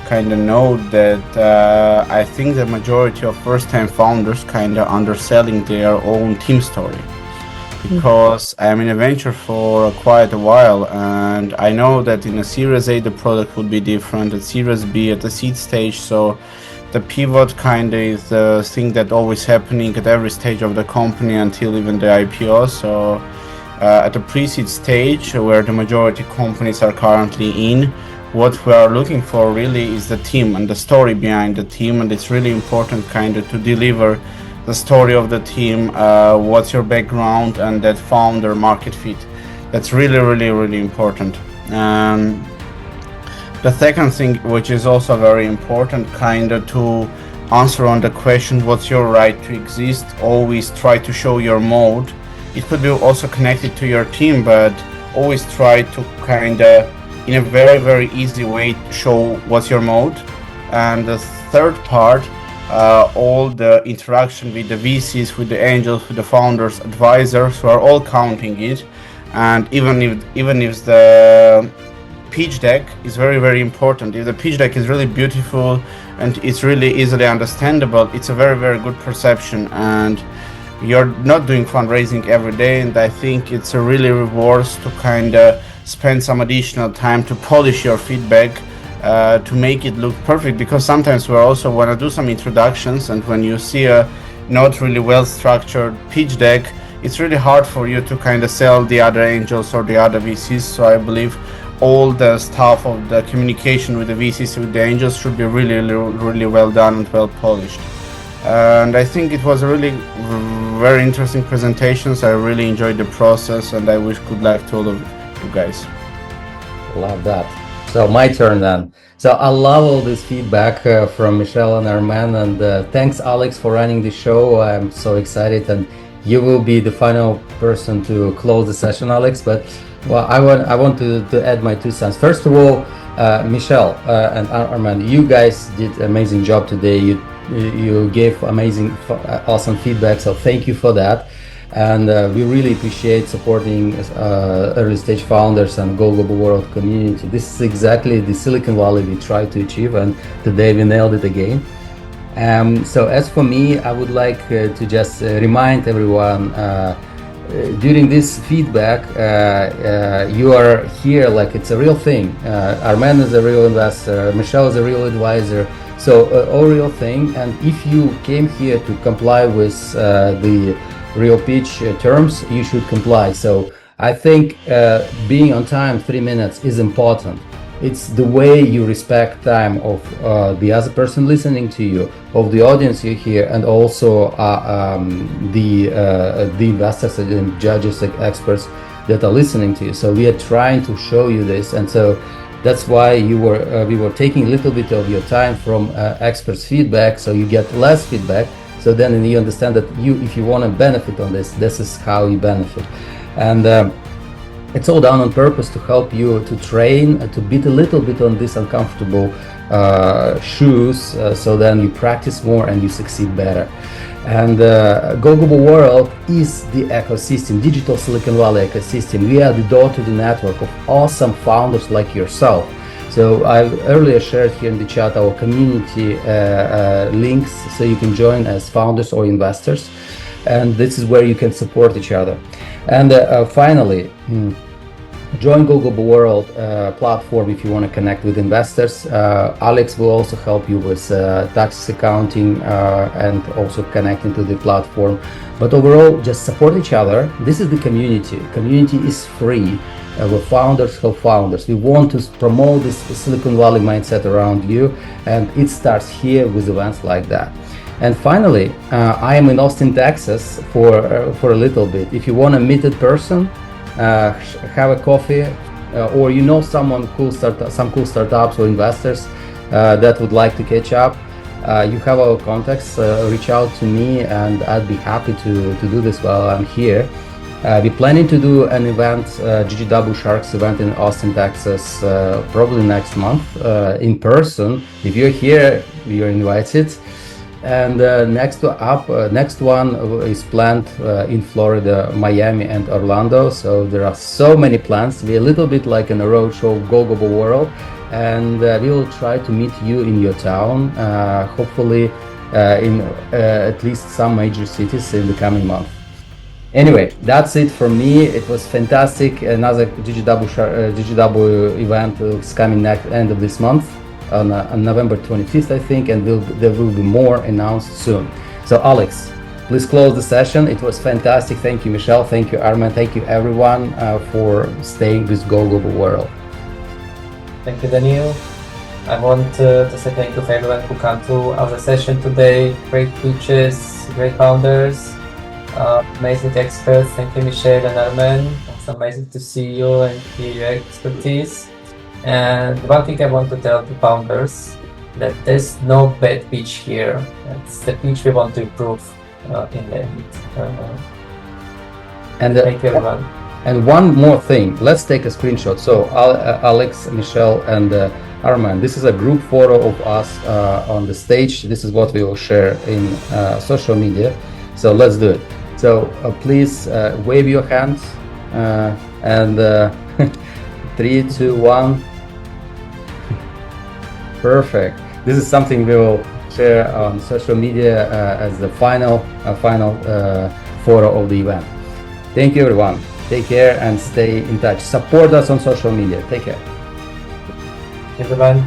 kind of note that I think the majority of first-time founders kind of underselling their own team story. Because I'm in a venture for quite a while, and I know that in a Series A the product would be different, at Series B, at the seed stage. So the pivot kind of is the thing that always happening at every stage of the company until even the IPO. So at the pre-seed stage, where the majority companies are currently in, what we are looking for really is the team and the story behind the team, and it's really important kind of to deliver the story of the team, what's your background, and that founder market fit. That's really, really, really important. The second thing, which is also very important, kind of to answer on the question, what's your right to exist? Always try to show your mode. It could be also connected to your team, but always try to kind of, in a very, very easy way, show what's your mode. And the third part, all the interaction with the VCs, with the angels, with the founders, advisors, who are all counting it. And even if the pitch deck is very, very important, if the pitch deck is really beautiful and it's really easily understandable, it's a very, very good perception. And you're not doing fundraising every day, and I think it's a really reward to kind of spend some additional time to polish your feedback, to make it look perfect, because sometimes we also want to do some introductions, and when you see a not really well structured pitch deck, it's really hard for you to kind of sell the other angels or the other VCs. So I believe all the stuff of the communication with the VCs, with the angels, should be really, really well done and well polished. And I think it was a really very interesting presentations. I really enjoyed the process, and I wish good luck to all of you guys. Love that. So my turn then. So I love all this feedback from Michelle and Armen, and thanks Alex for running the show. I'm so excited, and you will be the final person to close the session, Alex. But well, I want to add my 2 cents. First of all, Michelle and Armen, you guys did an amazing job today. You gave amazing, awesome feedback. So thank you for that. And we really appreciate supporting early stage founders and global world community. This is exactly the Silicon Valley we try to achieve, and today we nailed it again. So as for me, I would like to just remind everyone, during this feedback, you are here like it's a real thing. Armen is a real investor, Michelle is a real advisor. So all real thing, and if you came here to comply with the real pitch terms, you should comply. So I think being on time, 3 minutes, is important. It's the way you respect time of the other person listening to you, of the audience you hear, and also the investors and judges, experts that are listening to you. So we are trying to show you this, and so that's why we were taking a little bit of your time from experts' feedback, so you get less feedback. So then you understand that if you want to benefit on this is how you benefit. And it's all done on purpose to help you to train, to beat a little bit on these uncomfortable shoes, so then you practice more and you succeed better. And GoGobo World is the ecosystem, digital Silicon Valley ecosystem. We are the door to the network of awesome founders like yourself. So I earlier shared here in the chat our community links, so you can join as founders or investors, and this is where you can support each other. And finally, join GoGobo World platform if you want to connect with investors. Alex will also help you with tax accounting and also connecting to the platform. But overall, just support each other. This is the community. Community is free. We're founders help founders. We want to promote this Silicon Valley mindset around you, and it starts here with events like that. And finally, I am in Austin, Texas for a little bit. If you want to meet a person, have a coffee, or you know some cool startups or investors that would like to catch up, you have our contacts. Reach out to me, and I'd be happy to do this while I'm here. We're planning to do an event, GGW Sharks event in Austin, Texas, probably next month in person. If you're here, you're invited. And next one is planned in Florida, Miami, and Orlando. So there are so many plans. We're a little bit like in a roadshow, GoGobo World, and we will try to meet you in your town, hopefully in at least some major cities in the coming month. Anyway, that's it from me. It was fantastic. Another GGW event is coming end of this month. On November 25th, I think, and there will be more announced soon. So Alex, please close the session. It was fantastic. Thank you, Michelle. Thank you, Armen. Thank you, everyone, for staying with GoGobo World. Thank you, Daniel. I want to say thank you for everyone who came to our session today. Great pitches, great founders, amazing experts. Thank you, Michelle and Armen. It's amazing to see you and hear your expertise. And one thing I want to tell the founders, that there's no bad pitch here. It's the pitch we want to improve in the end. Thank you, everyone. And one more thing, let's take a screenshot. So Alex, Michelle, and Armen, this is a group photo of us on the stage. This is what we will share in social media. So let's do it. So please wave your hands and 3, 2, 1. Perfect. This is something we will share on social media as the final photo of the event. Thank you, everyone. Take care and stay in touch. Support us on social media. Take care. Everyone.